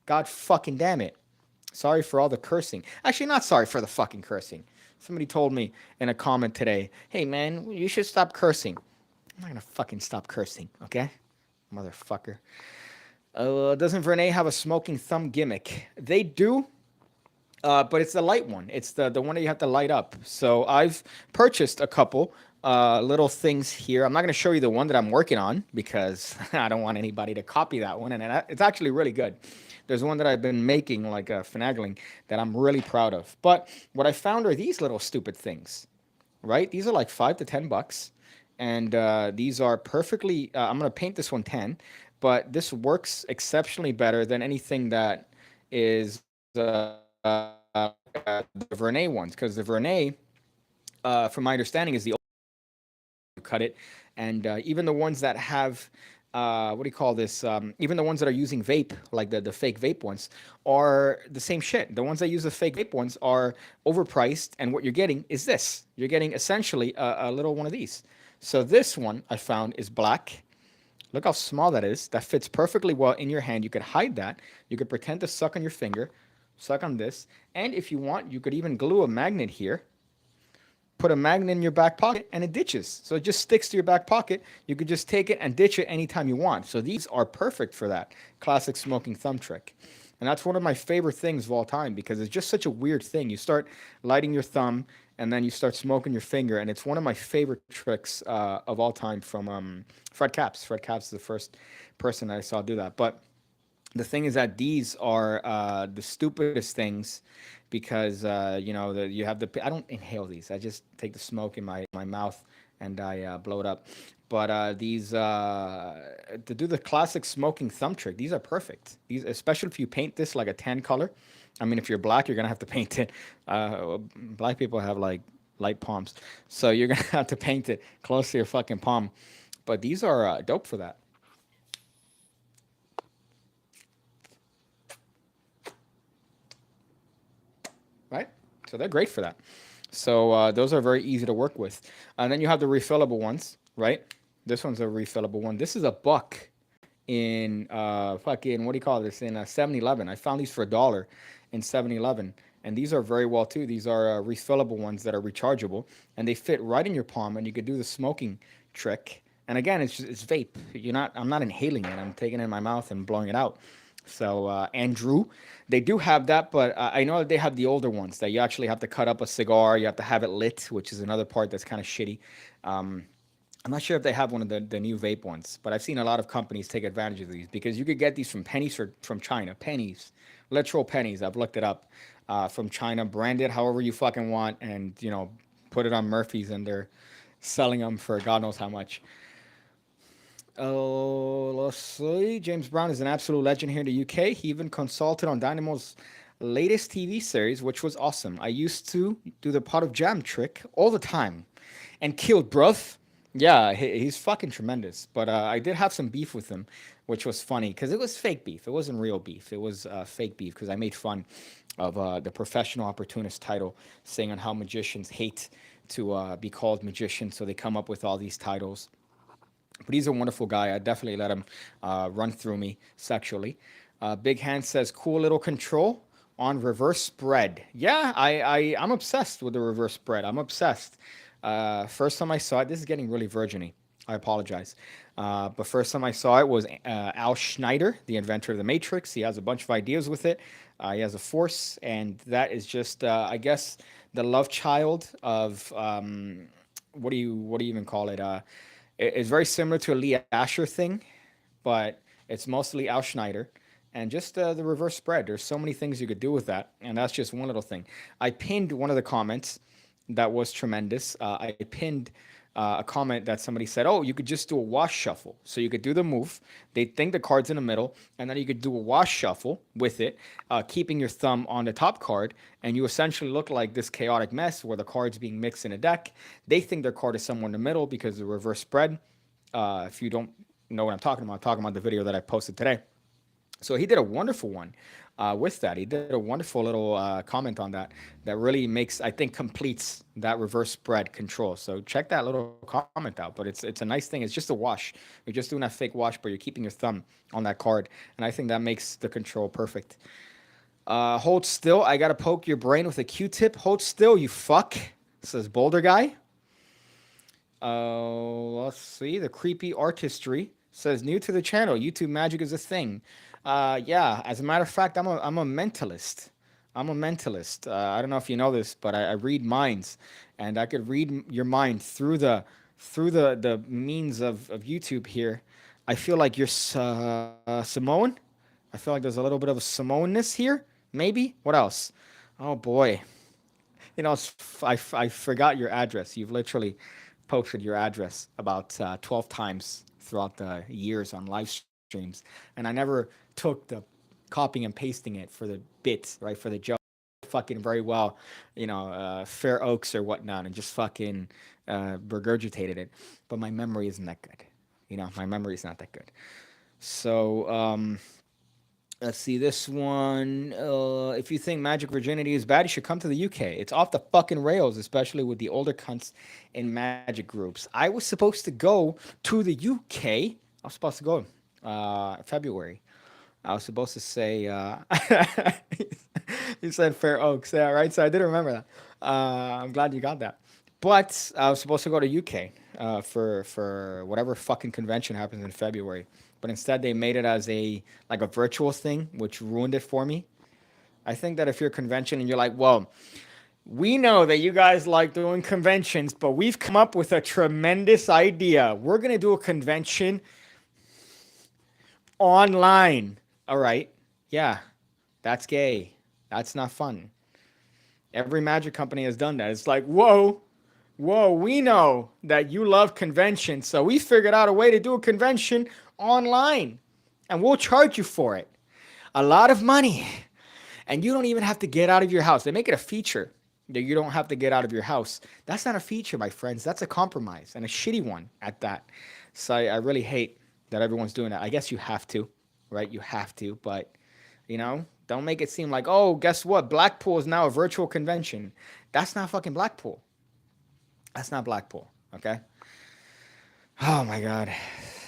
Speaker 1: God fucking damn it. Sorry for all the cursing. Actually, not sorry for the fucking cursing. Somebody told me in a comment today, hey man, you should stop cursing. I'm not gonna fucking stop cursing, okay? Motherfucker. Doesn't Vernay have a smoking thumb gimmick? They do, but it's the light one. It's the one that you have to light up. So I've purchased a couple little things here. I'm not going to show you the one that I'm working on because I don't want anybody to copy that one. And it's actually really good. There's one that I've been making, like finagling, that I'm really proud of. But what I found are these little stupid things, right? These are like $5 to $10. And these are perfectly, I'm going to paint this one 10, but this works exceptionally better than anything that is the Vernay ones. Because the Vernay, from my understanding, is the cut it, and even the ones that have what do you call this? Even the ones that are using vape, like the fake vape ones, are the same shit. The ones that use the fake vape ones are overpriced, and what you're getting is this. You're getting essentially a little one of these. So this one I found is black. Look how small that is. That fits perfectly well in your hand. You could hide that. You could pretend to suck on your finger, suck on this, and if you want, you could even glue a magnet here, put a magnet in your back pocket, and it ditches. So it just sticks to your back pocket. You could just take it and ditch it anytime you want. So these are perfect for that classic smoking thumb trick. And that's one of my favorite things of all time because it's just such a weird thing. You start lighting your thumb and then you start smoking your finger, and it's one of my favorite tricks of all time from Fred Capps. Fred Capps is the first person that I saw do that. But the thing is that these are the stupidest things because you have the I don't inhale these. I just take the smoke in my mouth and I blow it up. But these to do the classic smoking thumb trick, these are perfect. These, especially if you paint this like a tan color. I mean, if you're black, you're gonna have to paint it. Black people have like light palms, so you're gonna have to paint it close to your fucking palm. But these are dope for that. Right? So they're great for that. So those are very easy to work with. And then you have the refillable ones, right? This one's a refillable one. This is a buck in fucking, what do you call this, in 7-Eleven. I found these for $1 in 7-Eleven. And these are very well too. These are refillable ones that are rechargeable, and they fit right in your palm, and you could do the smoking trick. And again, it's vape. I'm not inhaling it. I'm taking it in my mouth and blowing it out. So Andrew, they do have that, but I know that they have the older ones that you actually have to cut up a cigar. You have to have it lit, which is another part that's kind of shitty. Um, I'm not sure if they have one of the new vape ones, but I've seen a lot of companies take advantage of these because you could get these from pennies or from China. Pennies, literal pennies. I've looked it up from China, branded however you fucking want, and put it on Murphy's, and they're selling them for God knows how much. Oh, let's see. James Brown is an absolute legend here in the UK. He even consulted on Dynamo's latest TV series, which was awesome. I used to do the pot of jam trick all the time and killed bruv. Yeah, he's fucking tremendous. But I did have some beef with him, which was funny because it was fake beef. It wasn't real beef. It was fake beef because I made fun of the professional opportunist title, saying on how magicians hate to be called magicians, so they come up with all these titles. But he's a wonderful guy. I definitely let him run through me sexually. Big Hand says, cool little control on reverse spread. Yeah, I'm obsessed with the reverse spread. I'm obsessed. First time I saw it, this is getting really virginy. I apologize. But first time I saw it was Al Schneider, the inventor of the Matrix. He has a bunch of ideas with it. He has a force, and that is just, I guess, the love child of what do you even call it? It's very similar to a Lee Asher thing, but it's mostly Al Schneider. And just the reverse spread. There's so many things you could do with that, and that's just one little thing. I pinned one of the comments that was tremendous. I pinned a comment that somebody said, "Oh, you could just do a wash shuffle." So you could do the move. They think the card's in the middle, and then you could do a wash shuffle with it, keeping your thumb on the top card, and you essentially look like this chaotic mess where the cards being mixed in a deck. They think their card is somewhere in the middle because of the reverse spread. If you don't know what I'm talking about the video that I posted today. So he did a wonderful one with that. He did a wonderful little comment on that that really makes, I think, completes that reverse spread control. So check that little comment out. But it's a nice thing. It's just a wash. You're just doing that fake wash, but you're keeping your thumb on that card, and I think that makes the control perfect. Hold still. I gotta poke your brain with a Q-tip. Hold still, you fuck. Says Boulder guy. Let's see. The creepy artistry says new to the channel. YouTube magic is a thing. Yeah. As a matter of fact, I'm a mentalist. I'm a mentalist. I don't know if you know this, but I read minds, and I could read your mind through the means of YouTube here. I feel like you're Samoan. I feel like there's a little bit of a Samoanness here. Maybe. What else? Oh boy. I forgot your address. You've literally posted your address about 12 times throughout the years on live streams, and I never took the copying and pasting it for the bits, right, for the joke. Fucking very well, Fair Oaks or whatnot, and just fucking regurgitated it. But my memory isn't that good. My memory is not that good. So let's see this one. If you think Magic Virginity is bad, you should come to the UK. It's off the fucking rails, especially with the older cunts in Magic groups. I was supposed to go to the UK. I was supposed to go February. I was supposed to say, you said Fair Oaks, yeah, right? So I did remember that. I'm glad you got that. But I was supposed to go to UK for whatever fucking convention happens in February. But instead, they made it as a virtual thing, which ruined it for me. I think that if you're a convention and you're like, well, we know that you guys like doing conventions, but we've come up with a tremendous idea. We're gonna do a convention online. All right, yeah, that's gay. That's not fun. Every magic company has done that. It's like, whoa, we know that you love conventions, so we figured out a way to do a convention online, and we'll charge you for it a lot of money, and you don't even have to get out of your house. They make it a feature that you don't have to get out of your house. That's not a feature, my friends. That's a compromise, and a shitty one at that. So I really hate that everyone's doing that. I guess you have to, right? You have to, but don't make it seem like, oh, guess what? Blackpool is now a virtual convention. That's not fucking Blackpool. That's not Blackpool, okay? Oh my God.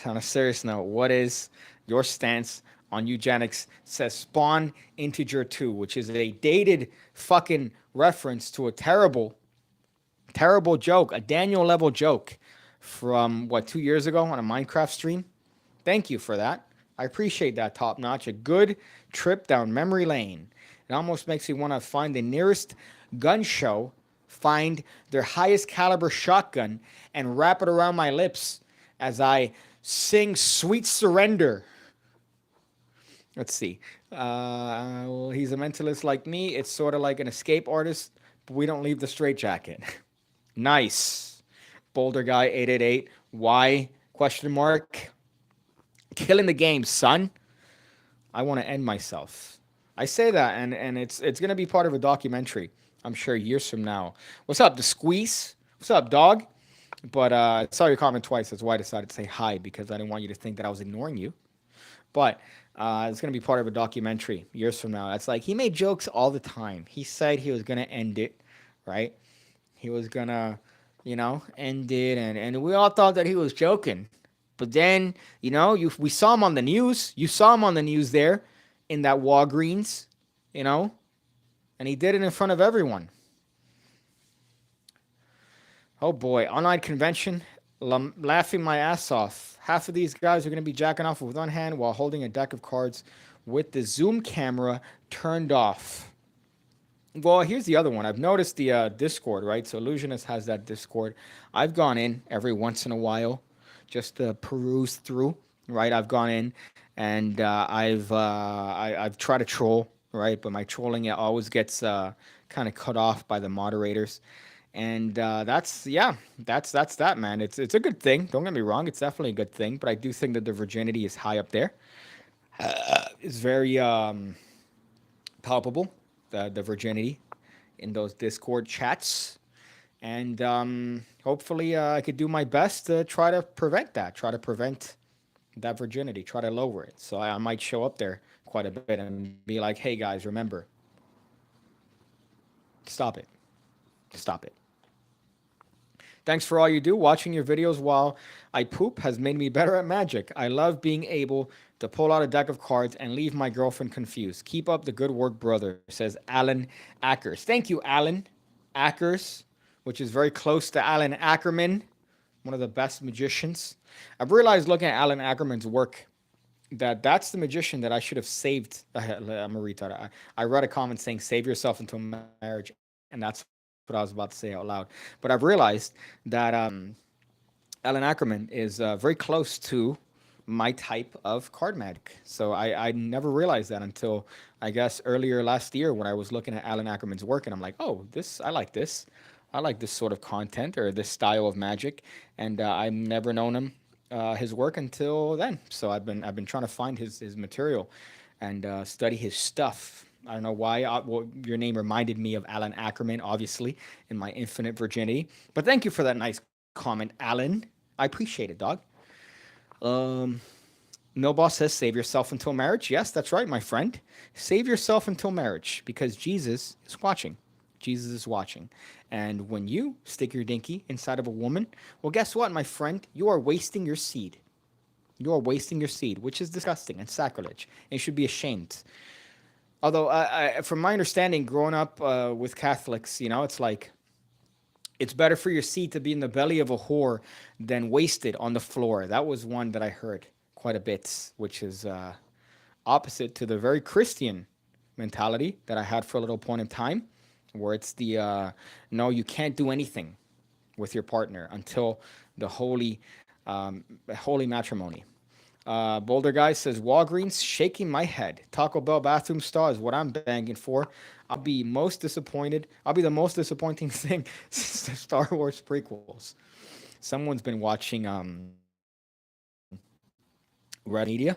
Speaker 1: On a serious note, what is your stance on eugenics? It says Spawn Integer 2, which is a dated fucking reference to a terrible, terrible joke, a Daniel level joke from, 2 years ago on a Minecraft stream? Thank you for that. I appreciate that, top notch. A good trip down memory lane. It almost makes me want to find the nearest gun show, find their highest caliber shotgun, and wrap it around my lips as I sing Sweet Surrender. Let's see. Well, he's a mentalist like me. It's sort of like an escape artist, but we don't leave the straitjacket. Nice. Boulder Guy 888. Why? Question mark. Killing the game, son. I want to end myself. I say that, and it's gonna be part of a documentary. I'm sure years from now. What's up, the squeeze? What's up, dog? But I saw your comment twice. That's why I decided to say hi, because I didn't want you to think that I was ignoring you. But it's gonna be part of a documentary years from now. That's like, he made jokes all the time. He said he was gonna end it, right? He was gonna, end it, and we all thought that he was joking. But then, we saw him on the news. You saw him on the news there in that Walgreens, and he did it in front of everyone. Oh boy, online convention, laughing my ass off. Half of these guys are going to be jacking off with one hand while holding a deck of cards with the Zoom camera turned off. Well, here's the other one. I've noticed the Discord, right? So Illusionist has that Discord. I've gone in every once in a while just to peruse through, right? I've gone in and I've tried to troll, right? But my trolling, it always gets kind of cut off by the moderators. And that's that, man. It's a good thing. Don't get me wrong. It's definitely a good thing. But I do think that the virginity is high up there. It's very palpable, the virginity in those Discord chats. And hopefully I could do my best to try to prevent that virginity, try to lower it. So I might show up there quite a bit and be like, hey guys, remember, stop it. Stop it. Thanks for all you do. Watching your videos while I poop has made me better at Magic. I love being able to pull out a deck of cards and leave my girlfriend confused. Keep up the good work, brother, says Alan Ackers. Thank you, Alan Ackers, which is very close to Alan Ackerman, one of the best magicians. I've realized looking at Alan Ackerman's work that's the magician that I should have saved. I'm a retard. I read a comment saying, save yourself into a marriage, and that's what I was about to say out loud. But I've realized that Alan Ackerman is very close to my type of card magic. So I never realized that until, I guess, earlier last year when I was looking at Alan Ackerman's work, and I'm like, oh, I like this. I like this sort of content or this style of magic, and I've never known his work until then. So I've been trying to find his material and study his stuff. I don't know why your name reminded me of Alan Ackerman, obviously, in my infinite virginity. But thank you for that nice comment, Alan. I appreciate it, dog. Um, Millboss says, save yourself until marriage. Yes, that's right, my friend. Save yourself until marriage because Jesus is watching. Jesus is watching. And when you stick your dinky inside of a woman, well, guess what, my friend? You are wasting your seed. You are wasting your seed, which is disgusting and sacrilege. And you should be ashamed. Although, from my understanding, growing up with Catholics, it's like it's better for your seed to be in the belly of a whore than wasted on the floor. That was one that I heard quite a bit, which is opposite to the very Christian mentality that I had for a little point in time, where it's the no, you can't do anything with your partner until the holy matrimony. Boulder Guy says Walgreens shaking my head. Taco Bell bathroom stall is what I'm banging for. I'll be most disappointed. I'll be the most disappointing thing since the Star Wars prequels. Someone's been watching Red Media,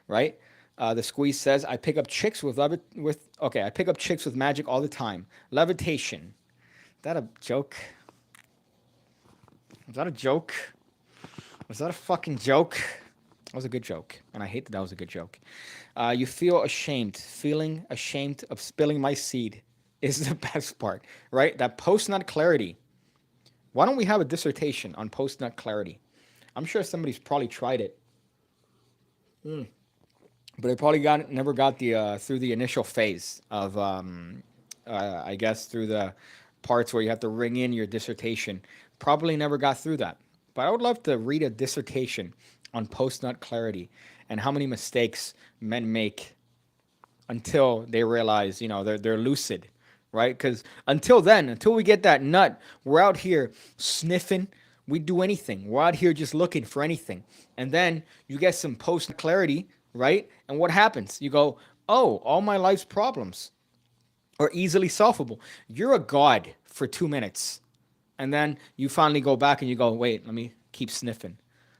Speaker 1: right? The squeeze says I pick up chicks I pick up chicks with magic all the time. Levitation. Is that a joke? Was that a joke? Was that a fucking joke? That was a good joke, and I hate that that was a good joke. You feel ashamed. Feeling ashamed of spilling my seed is the best part, right? That post nut clarity. Why don't we have a dissertation on post nut clarity? I'm sure somebody's probably tried it, but they probably never got the through the initial phase of I guess through the parts where you have to ring in your dissertation. Probably never got through that. But I would love to read a dissertation on post nut clarity and how many mistakes men make until they realize, they're lucid, right? Because until then, until we get that nut, we're out here sniffing. We do anything. We're out here just looking for anything. And then you get some post clarity, right? And what happens? You go, oh, all my life's problems are easily solvable. You're a god for 2 minutes. And then you finally go back and you go, wait, let me keep sniffing.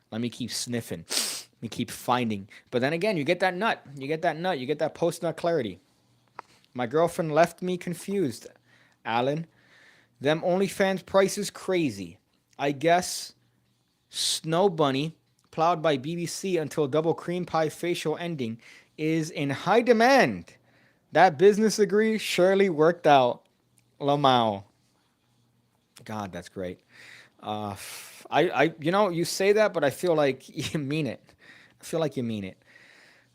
Speaker 1: Let me keep sniffing. Let me keep finding. But then again, you get that nut. You get that nut. You get that post nut clarity. My girlfriend left me confused. Alan, them OnlyFans prices crazy. I guess Snow Bunny, plowed by BBC until double cream pie facial ending, is in high demand. That business degree surely worked out. Lamau. God, that's great. Uh, you say that, but I feel like you mean it. I feel like you mean it.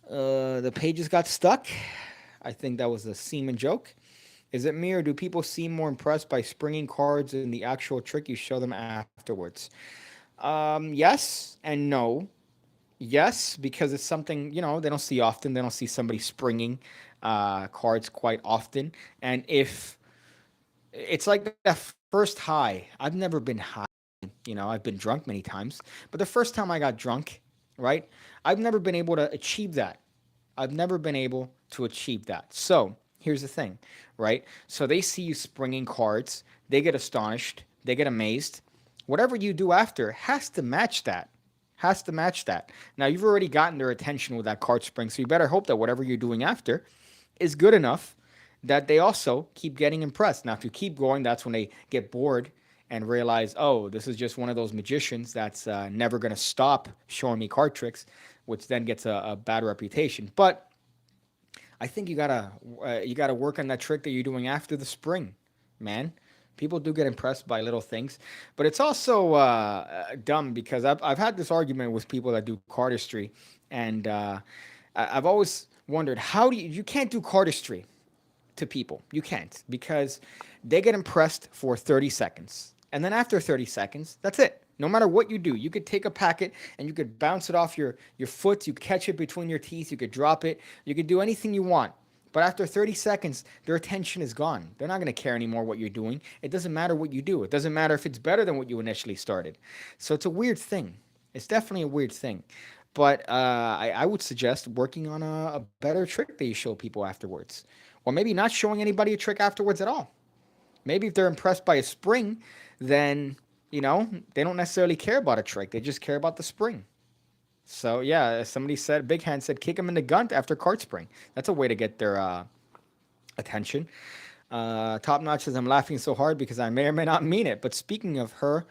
Speaker 1: The pages got stuck. I think that was a semen joke. Is it me or do people seem more impressed by springing cards in the actual trick you show them afterwards? Yes and no. Yes, because it's something they don't see often. They don't see somebody springing cards quite often. And if it's like that first high, I've never been high. I've been drunk many times, but the first time I got drunk, right? I've never been able to achieve that. I've never been able to achieve that. So here's the thing, right? So they see you springing cards, they get astonished, they get amazed. Whatever you do after has to match that. Has to match that. Now you've already gotten their attention with that card spring, so you better hope that whatever you're doing after is good enough that they also keep getting impressed. Now, if you keep going, that's when they get bored and realize, oh, this is just one of those magicians that's never going to stop showing me card tricks, which then gets a bad reputation. But I think you gotta work on that trick that you're doing after the spring, man. People do get impressed by little things, but it's also dumb because I've had this argument with people that do cardistry, and I've always wondered how you can't do cardistry to people. You can't because they get impressed for 30 seconds. And then after 30 seconds, that's it. No matter what you do, you could take a packet and you could bounce it off your foot, you catch it between your teeth, you could drop it, you could do anything you want. But after 30 seconds, their attention is gone. They're not going to care anymore what you're doing. It doesn't matter what you do. It doesn't matter if it's better than what you initially started. So it's a weird thing. It's definitely a weird thing. But I would suggest working on a better trick that you show people afterwards. Or maybe not showing anybody a trick afterwards at all. Maybe if they're impressed by a spring, then, they don't necessarily care about a trick. They just care about the spring. So, yeah, somebody said, Big Hand said, kick them in the gunt after card spring. That's a way to get their attention. Top Notch says, I'm laughing so hard because I may or may not mean it. But speaking of her,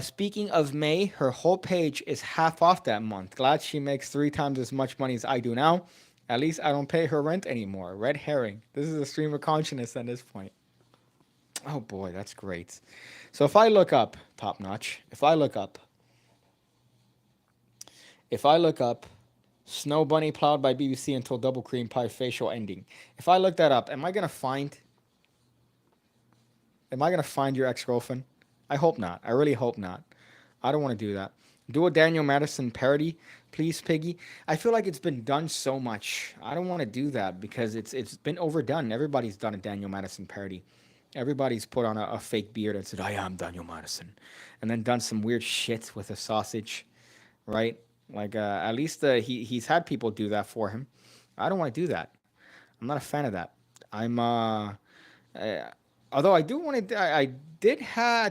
Speaker 1: Speaking of May, her whole page is half off that month. Glad she makes 3 times as much money as I do now. At least I don't pay her rent anymore. Red herring. This is a stream of consciousness at this point. Oh boy, that's great. So if I look up top notch, if I look up Snow Bunny plowed by BBC until double cream pie facial ending. If I look that up, am I gonna find your ex-girlfriend? I hope not. I really hope not. I don't want to do that. Do a Daniel Madison parody, please, Piggy. I feel like it's been done so much. I don't want to do that because it's been overdone. Everybody's done a Daniel Madison parody. Everybody's put on a fake beard and said, "I am Daniel Madison," and then done some weird shit with a sausage, right? Like at least he's had people do that for him. I don't want to do that. I'm not a fan of that. I'm uh, although I do want to, I did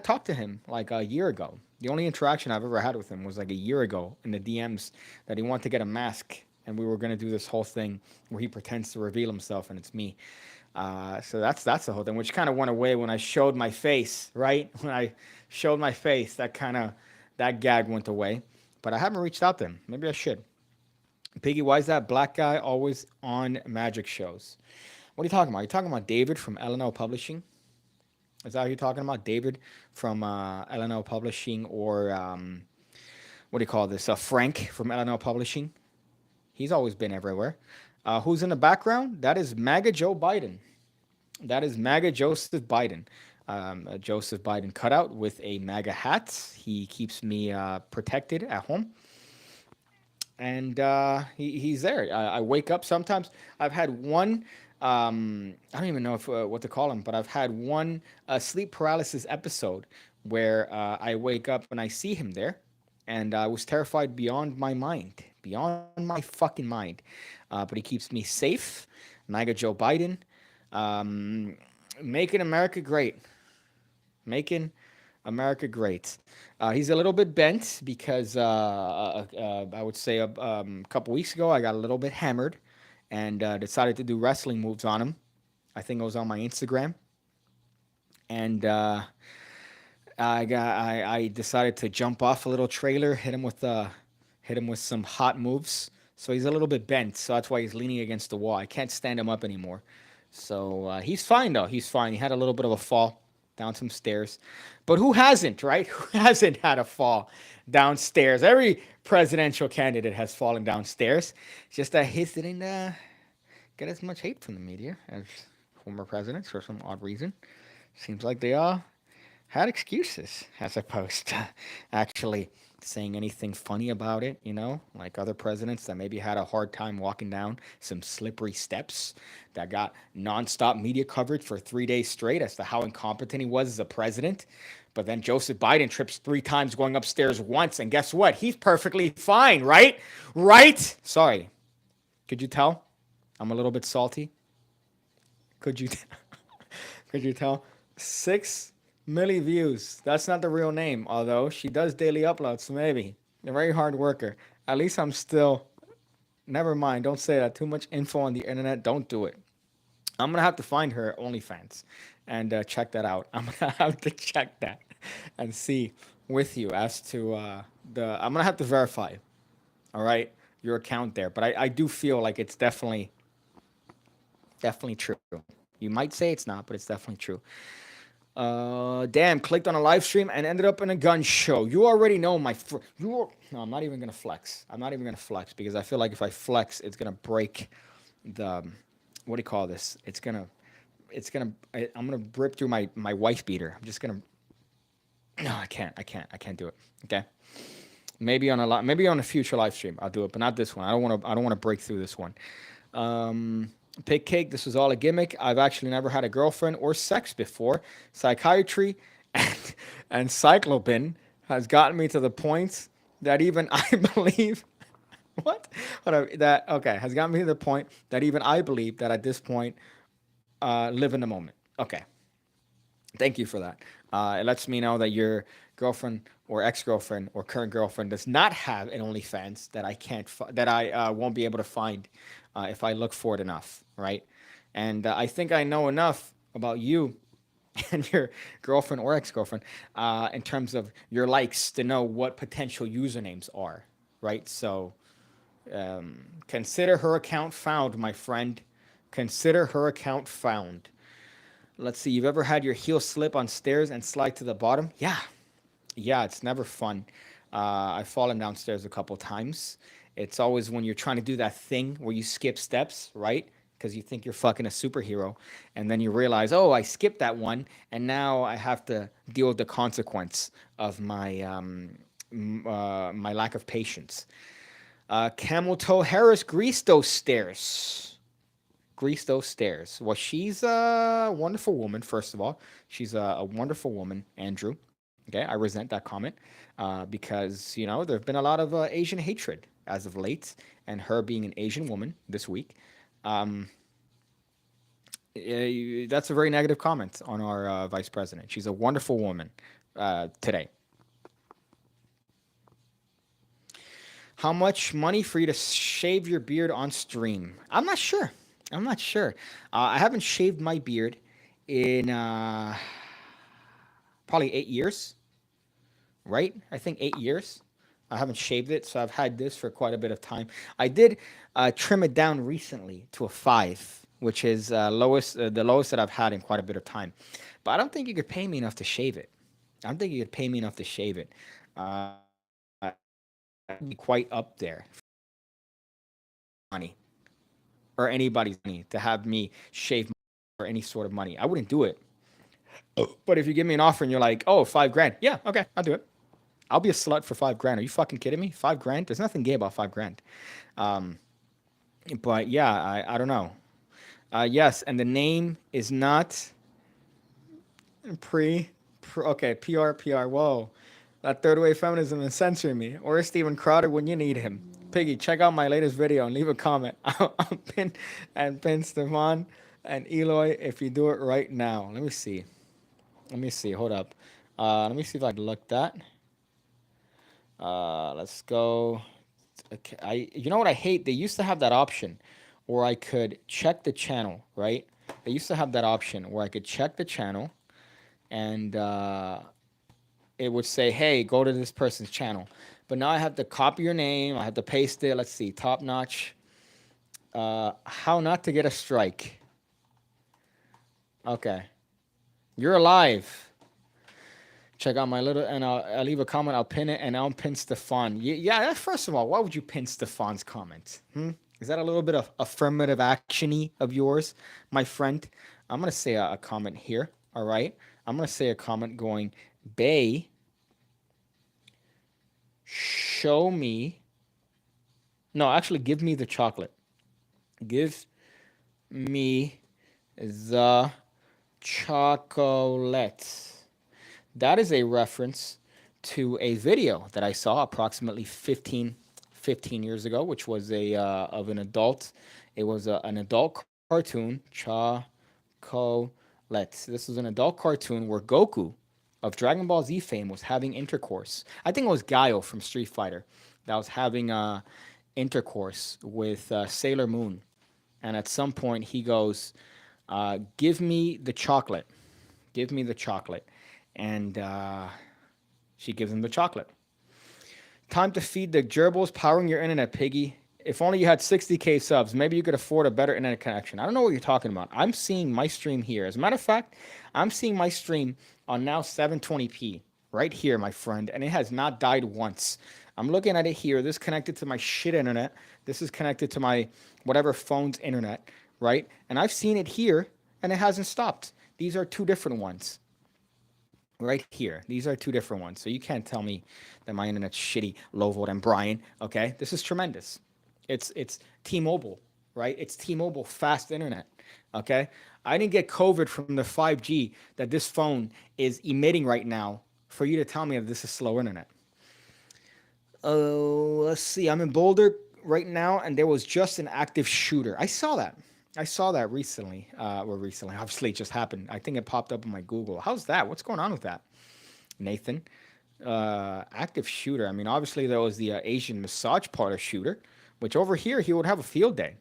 Speaker 1: talk to him like a year ago. The only interaction I've ever had with him was like a year ago in the DMs that he wanted to get a mask, and we were gonna do this whole thing where he pretends to reveal himself and it's me. So that's the whole thing, which kind of went away when I showed my face. Right when I showed my face, that gag went away. But I haven't reached out to him. Maybe I should. Piggy, why is that black guy always on magic shows? What are you talking about? Are you talking about David from LNO Publishing? Is that who you're talking about? David from LNO Publishing, or what do you call this? Frank from LNO Publishing. He's always been everywhere. Who's in the background? That is MAGA Joe Biden. That is MAGA Joseph Biden. Joseph Biden cutout with a MAGA hat. He keeps me protected at home. And he's there. I wake up sometimes. I've had one. I don't even know if what to call him, but I've had one sleep paralysis episode where I wake up and I see him there, and I was terrified beyond my fucking mind. But he keeps me safe. MAGA Joe Biden, um, making America great, making America great. He's a little bit bent because I would say a couple weeks ago I got a little bit hammered and decided to do wrestling moves on him. I think it was on my Instagram, and I decided to jump off a little trailer, hit him with some hot moves. So he's a little bit bent, so that's why he's leaning against the wall. I can't stand him up anymore. So he's fine though. He's fine. He had a little bit of a fall down some stairs, but who hasn't, right? Who hasn't had a fall downstairs? Every presidential candidate has fallen downstairs. It's just that his didn't get as much hate from the media as former presidents for some odd reason. Seems like they all had excuses as opposed to actually saying anything funny about it, like other presidents that maybe had a hard time walking down some slippery steps that got nonstop media coverage for 3 days straight as to how incompetent he was as a president. But then Joseph Biden trips 3 times going upstairs once, and guess what? He's perfectly fine, right? Right? Sorry. Could you tell? I'm a little bit salty. Could you could you tell? 6 million views. That's not the real name, although she does daily uploads, so maybe. A very hard worker. At least I'm still. Never mind. Don't say that. Too much info on the internet. Don't do it. I'm gonna have to find her OnlyFans and check that out. I'm gonna have to check that and see with you as to the. I'm gonna have to verify. All right, your account there, but I do feel like it's definitely true. You might say it's not, but it's definitely true. Damn, clicked on a live stream and ended up in a gun show. You already know no, I'm not even gonna flex. I'm not even gonna flex because I feel like if I flex, it's gonna break the what do you call this? I'm gonna rip through my wife beater. I'm just gonna. No, I can't do it. Okay. Maybe on a future live stream I'll do it, but not this one. I don't want to break through this one. Pigcake, this was all a gimmick. I've actually never had a girlfriend or sex before. Psychiatry and cyclopin has gotten me to the point that even I believe what? That okay has gotten me to the point that even I believe that at this point, live in the moment. Okay, thank you for that. It lets me know that your girlfriend or ex-girlfriend or current girlfriend does not have an OnlyFans that I won't be able to find if I look for it enough, right? And I think I know enough about you and your girlfriend or ex-girlfriend in terms of your likes to know what potential usernames are, right? So consider her account found, my friend. Consider her account found. Let's see. You've ever had your heel slip on stairs and slide to the bottom? Yeah, yeah. It's never fun. I've fallen downstairs a couple times. It's always when you're trying to do that thing where you skip steps, right? Because you think you're fucking a superhero, and then you realize, oh, I skipped that one, and now I have to deal with the consequence of my lack of patience. Camel Toe Harris, grease those stairs. Grease those stairs. Well, she's a wonderful woman, first of all. She's a wonderful woman, Andrew. Okay, I resent that comment because, there have been a lot of Asian hatred as of late, and her being an Asian woman this week. Um, that's a very negative comment on our vice president. She's a wonderful woman today. How much money for you to shave your beard on stream? I'm not sure. I'm not sure. I haven't shaved my beard in probably 8 years, right? I think 8 years. I haven't shaved it, so I've had this for quite a bit of time. I did trim it down recently to a 5, which is the lowest that I've had in quite a bit of time. But I don't think you could pay me enough to shave it. I don't think you could pay me enough to shave it. Be quite up there money or anybody's money to have me shave for any sort of money. I wouldn't do it. But if you give me an offer and you're like, oh, 5 grand, yeah, okay, I'll do it. I'll be a slut for 5 grand. Are you fucking kidding me? 5 grand? There's nothing gay about 5 grand. Um, but yeah, I don't know. Yes, and the name is not okay, PR. Whoa. That third wave feminism is censoring me. Or Steven Crowder when you need him. Piggy, check out my latest video and leave a comment. I'll pin Stefan and Eloy if you do it right now. Let me see. Hold up. Let me see if I can look that. Let's go. Okay, you know what I hate? They used to have that option where I could check the channel, right? They used to have that option where I could check the channel and it would say, hey, go to this person's channel. But now I have to copy your name. I have to paste it. Let's see. Top notch. How not to get a strike. Okay. You're alive. Check out my little, and I'll leave a comment. I'll pin it, and I'll pin Stefan. Yeah, first of all, why would you pin Stefan's comment? Is that a little bit of affirmative action-y of yours, my friend? I'm going to say a comment here, all right? I'm going to say a comment going, Bay, show me. No, actually, give me the chocolate. Give me the chocolate. That is a reference to a video that I saw approximately 15 years ago, which was of an adult. It was an adult cartoon, Chocolate. This was an adult cartoon where Goku of Dragon Ball Z fame was having intercourse. I think it was Guile from Street Fighter that was having intercourse with Sailor Moon. And at some point he goes, give me the chocolate. Give me the chocolate. And she gives him the chocolate. Time to feed the gerbils powering your internet, Piggy. If only you had 60K subs, maybe you could afford a better internet connection. I don't know what you're talking about. I'm seeing my stream here. As a matter of fact, I'm seeing my stream on now 720p right here, my friend, and it has not died once. I'm looking at it here. This is connected to my shit internet. This is connected to my whatever phone's internet, right? And I've seen it here, and it hasn't stopped. These are two different ones. Right here. These are two different ones. So you can't tell me that my internet's shitty, low volt, and Brian. Okay, this is tremendous. It's T-Mobile, right? It's T-Mobile fast internet. Okay, I didn't get COVID from the 5G that this phone is emitting right now for you to tell me that this is slow internet. Oh, let's see. I'm in Boulder right now, and there was just an active shooter. I saw that. Recently. Obviously, it just happened. I think it popped up on my Google. How's that? What's going on with that, Nathan? Active shooter. I mean, obviously, there was the Asian massage parlor shooter, which over here, he would have a field day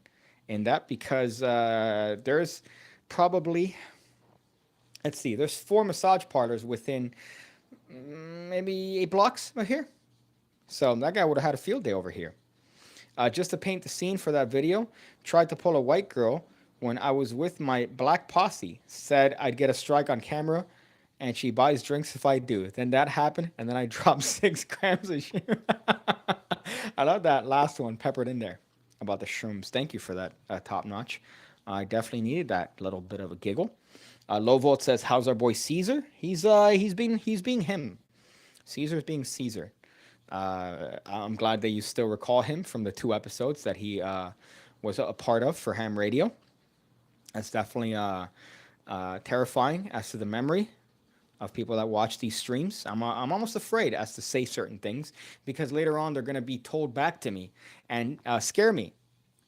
Speaker 1: in that because there's probably Let's see. There's 4 massage parlors within maybe 8 blocks of here. So that guy would have had a field day over here. Just to paint the scene for that video, tried to pull a white girl when I was with my black posse. Said I'd get a strike on camera, and she buys drinks if I do. Then that happened, and then I dropped 6 grams of shroom. I love that last one peppered in there about the shrooms. Thank you for that, top notch. I definitely needed that little bit of a giggle. Low Volt says, "How's our boy Caesar? He's being him. Caesar's being Caesar. I'm glad that you still recall him from the 2 episodes that he was a part of for Ham Radio. That's definitely terrifying as to the memory of people that watch these streams. I'm almost afraid as to say certain things because later on they're going to be told back to me and scare me.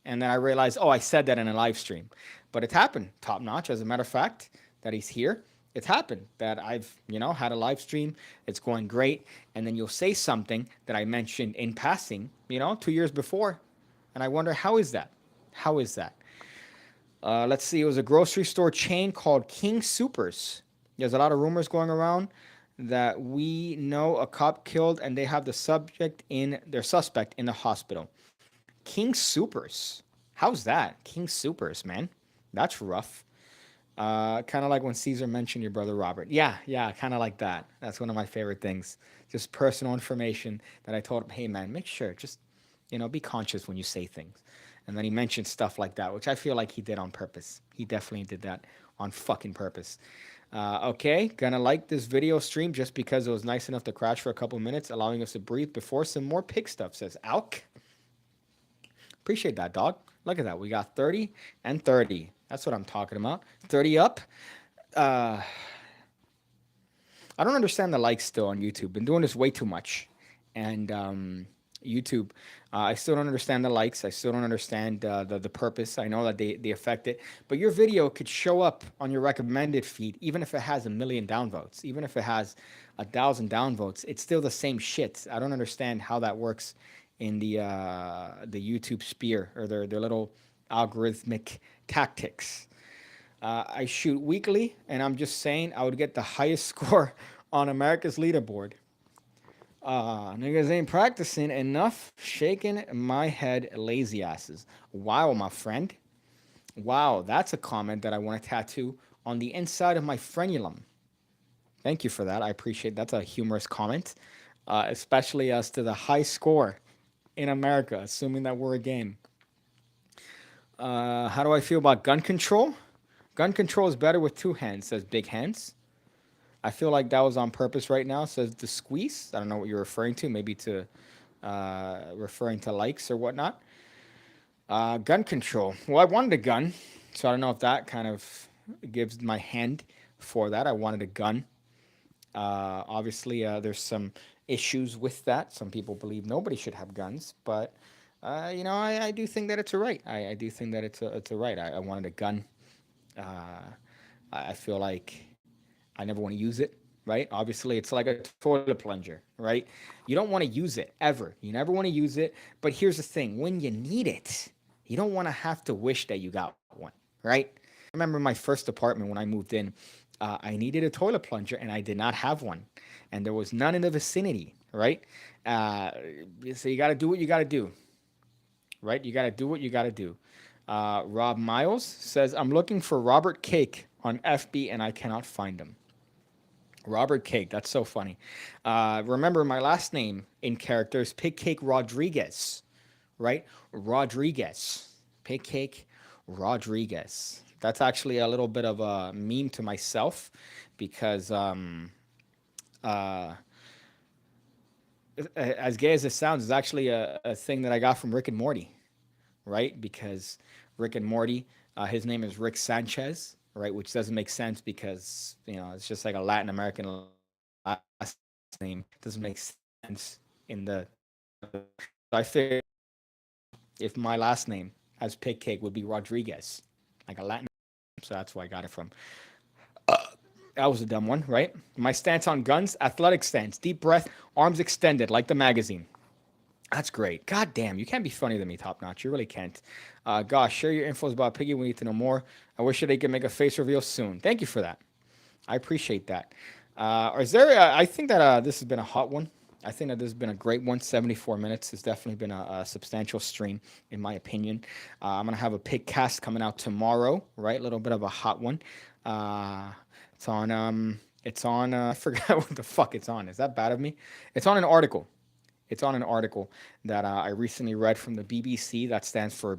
Speaker 1: And then I realize, oh, I said that in a live stream. But it's happened, top notch. As a matter of fact, that he's here. It's happened that I've, had a live stream. It's going great. And then you'll say something that I mentioned in passing, 2 years before. And I wonder, how is that? How is that? Let's see. It was a grocery store chain called King Supers. There's a lot of rumors going around that we know a cop killed and they have their suspect in the hospital. King Supers. How's that? King Supers, man. That's rough. Kind of like when Caesar mentioned your brother Robert. Yeah, kind of like that. That's one of my favorite things. Just personal information that I told him, hey, man, make sure, just, be conscious when you say things. And then he mentioned stuff like that, which I feel like he did on purpose. He definitely did that on fucking purpose. Okay, gonna like this video stream just because it was nice enough to crash for a couple minutes, allowing us to breathe before some more pig stuff, says Alk. Appreciate that, dog. Look at that. We got 30 and 30. That's what I'm talking about. 30 up. I don't understand the likes still on YouTube. Been doing this way too much. And YouTube, I still don't understand the likes. I still don't understand the purpose. I know that they affect it. But your video could show up on your recommended feed, even if it has 1 million downvotes, even if it has 1,000 downvotes. It's still the same shit. I don't understand how that works in the YouTube sphere or their little algorithmic tactics. I shoot weekly, and I'm just saying I would get the highest score on America's leaderboard. Niggas ain't practicing enough. Shaking my head, lazy asses. Wow, my friend. Wow, that's a comment that I want to tattoo on the inside of my frenulum. Thank you for that. I appreciate that's a humorous comment, especially as to the high score in America, assuming that we're a game. How do I feel about gun control? Gun control is better with 2 hands, says Big Hands. I feel like that was on purpose right now, says the squeeze. I don't know what you're referring to, maybe to referring to likes or whatnot. Gun control. Well, I wanted a gun, so I don't know if that kind of gives my hand for that. I wanted a gun. Obviously, there's some issues with that. Some people believe nobody should have guns, but I do think that it's a right. I do think that it's a right. I wanted a gun. I feel like I never want to use it, right? Obviously, it's like a toilet plunger, right? You don't want to use it ever. You never want to use it. But here's the thing: when you need it, you don't want to have to wish that you got one, right? I remember my first apartment when I moved in. I needed a toilet plunger and I did not have one, and there was none in the vicinity, right? So you got to do what you got to do, right? You got to do what you got to do. Rob Miles says, I'm looking for Robert Cake on FB and I cannot find him. Robert Cake, that's so funny. Remember, my last name in characters, Pigcake Rodriguez, right? Rodriguez. Pigcake Rodriguez. That's actually a little bit of a meme to myself because as gay as it sounds, it's actually a thing that I got from Rick and Morty, right? Because Rick and Morty, his name is Rick Sanchez, right? Which doesn't make sense because, it's just like a Latin American last name. It doesn't make sense in the. So I figured if my last name as Pig Cake would be Rodriguez, like a Latin. So that's where I got it from. That was a dumb one, right? My stance on guns, athletic stance, deep breath, arms extended, like the magazine. That's great. God damn, you can't be funnier than me, Top Notch. You really can't. Gosh, share your infos about Piggy. We need to know more. I wish that they could make a face reveal soon. Thank you for that. I appreciate that. Or is there? I think that this has been a hot one. I think that this has been a great one. 74 minutes has definitely been a substantial stream, in my opinion. I'm gonna have a pig cast coming out tomorrow, right? A little bit of a hot one. Uh, it's on. It's on. I forgot what the fuck it's on. Is that bad of me? It's on an article. It's on an article that I recently read from the BBC. That stands for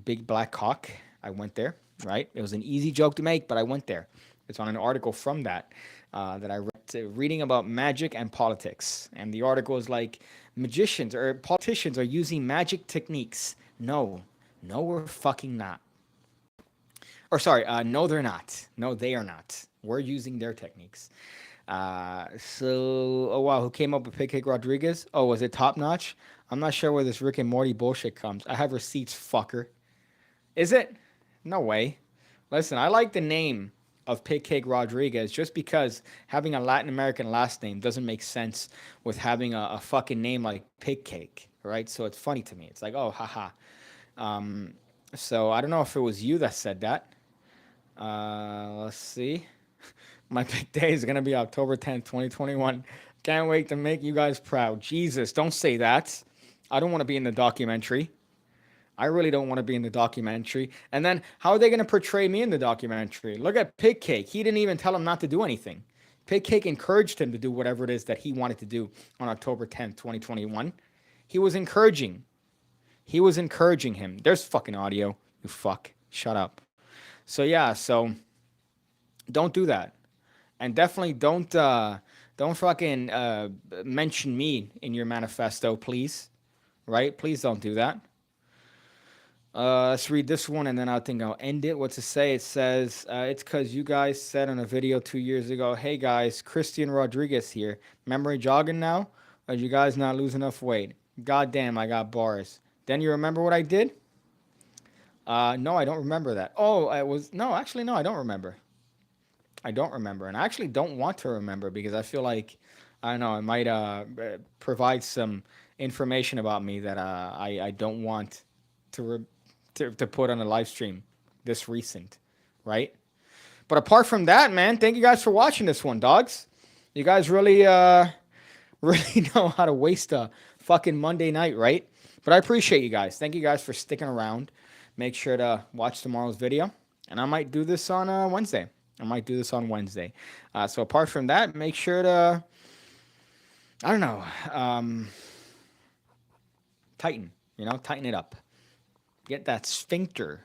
Speaker 1: Big Black Cock. I went there, right? It was an easy joke to make, but I went there. It's on an article from that I read, reading about magic and politics. And the article is like, magicians or politicians are using magic techniques. No, no, we're fucking not. Or sorry, no, they're not. No, they are not. We're using their techniques. Oh wow, who came up with Pigcake Rodriguez? Oh, was it top notch? I'm not sure where this Rick and Morty bullshit comes. I have receipts, fucker. Is it? No way. Listen, I like the name of Pigcake Rodriguez just because having a Latin American last name doesn't make sense with having a fucking name like Pigcake, right? So it's funny to me. It's like, oh, haha. So I don't know if it was you that said that. Let's see. My big day is gonna be October 10th, 2021. Can't wait to make you guys proud. Jesus, don't say that. I don't want to be in the documentary. I really don't want to be in the documentary. And then how are they going to portray me in the documentary? Look at Pigcake. He didn't even tell him not to do anything. Pigcake encouraged him to do whatever it is that he wanted to do on October 10th, 2021. He was encouraging. He was encouraging him. There's fucking audio. You fuck. Shut up. So yeah, so don't do that. And definitely don't fucking mention me in your manifesto, please. Right? Please don't do that. Let's read this one and then I think I'll end it. What's it say? It says, it's because you guys said on a video 2 years ago, hey guys, Christian Rodriguez here. Memory jogging now? Or you guys not lose enough weight? God damn, I got bars. Then you remember what I did? No, I don't remember that. Oh, actually, no, I don't remember. I don't remember. And I actually don't want to remember because I feel like, I don't know, it might provide some information about me that I don't want to to put on a live stream this recent, right? But apart from that, man, thank you guys for watching this one, dogs. You guys really really know how to waste a fucking Monday night, right? But I appreciate you guys. Thank you guys for sticking around. Make sure to watch tomorrow's video, and I might do this on Wednesday. So apart from that, make sure to, I don't know, tighten it up. Get that sphincter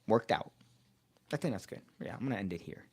Speaker 1: worked out. I think that's good. Yeah, I'm going to end it here.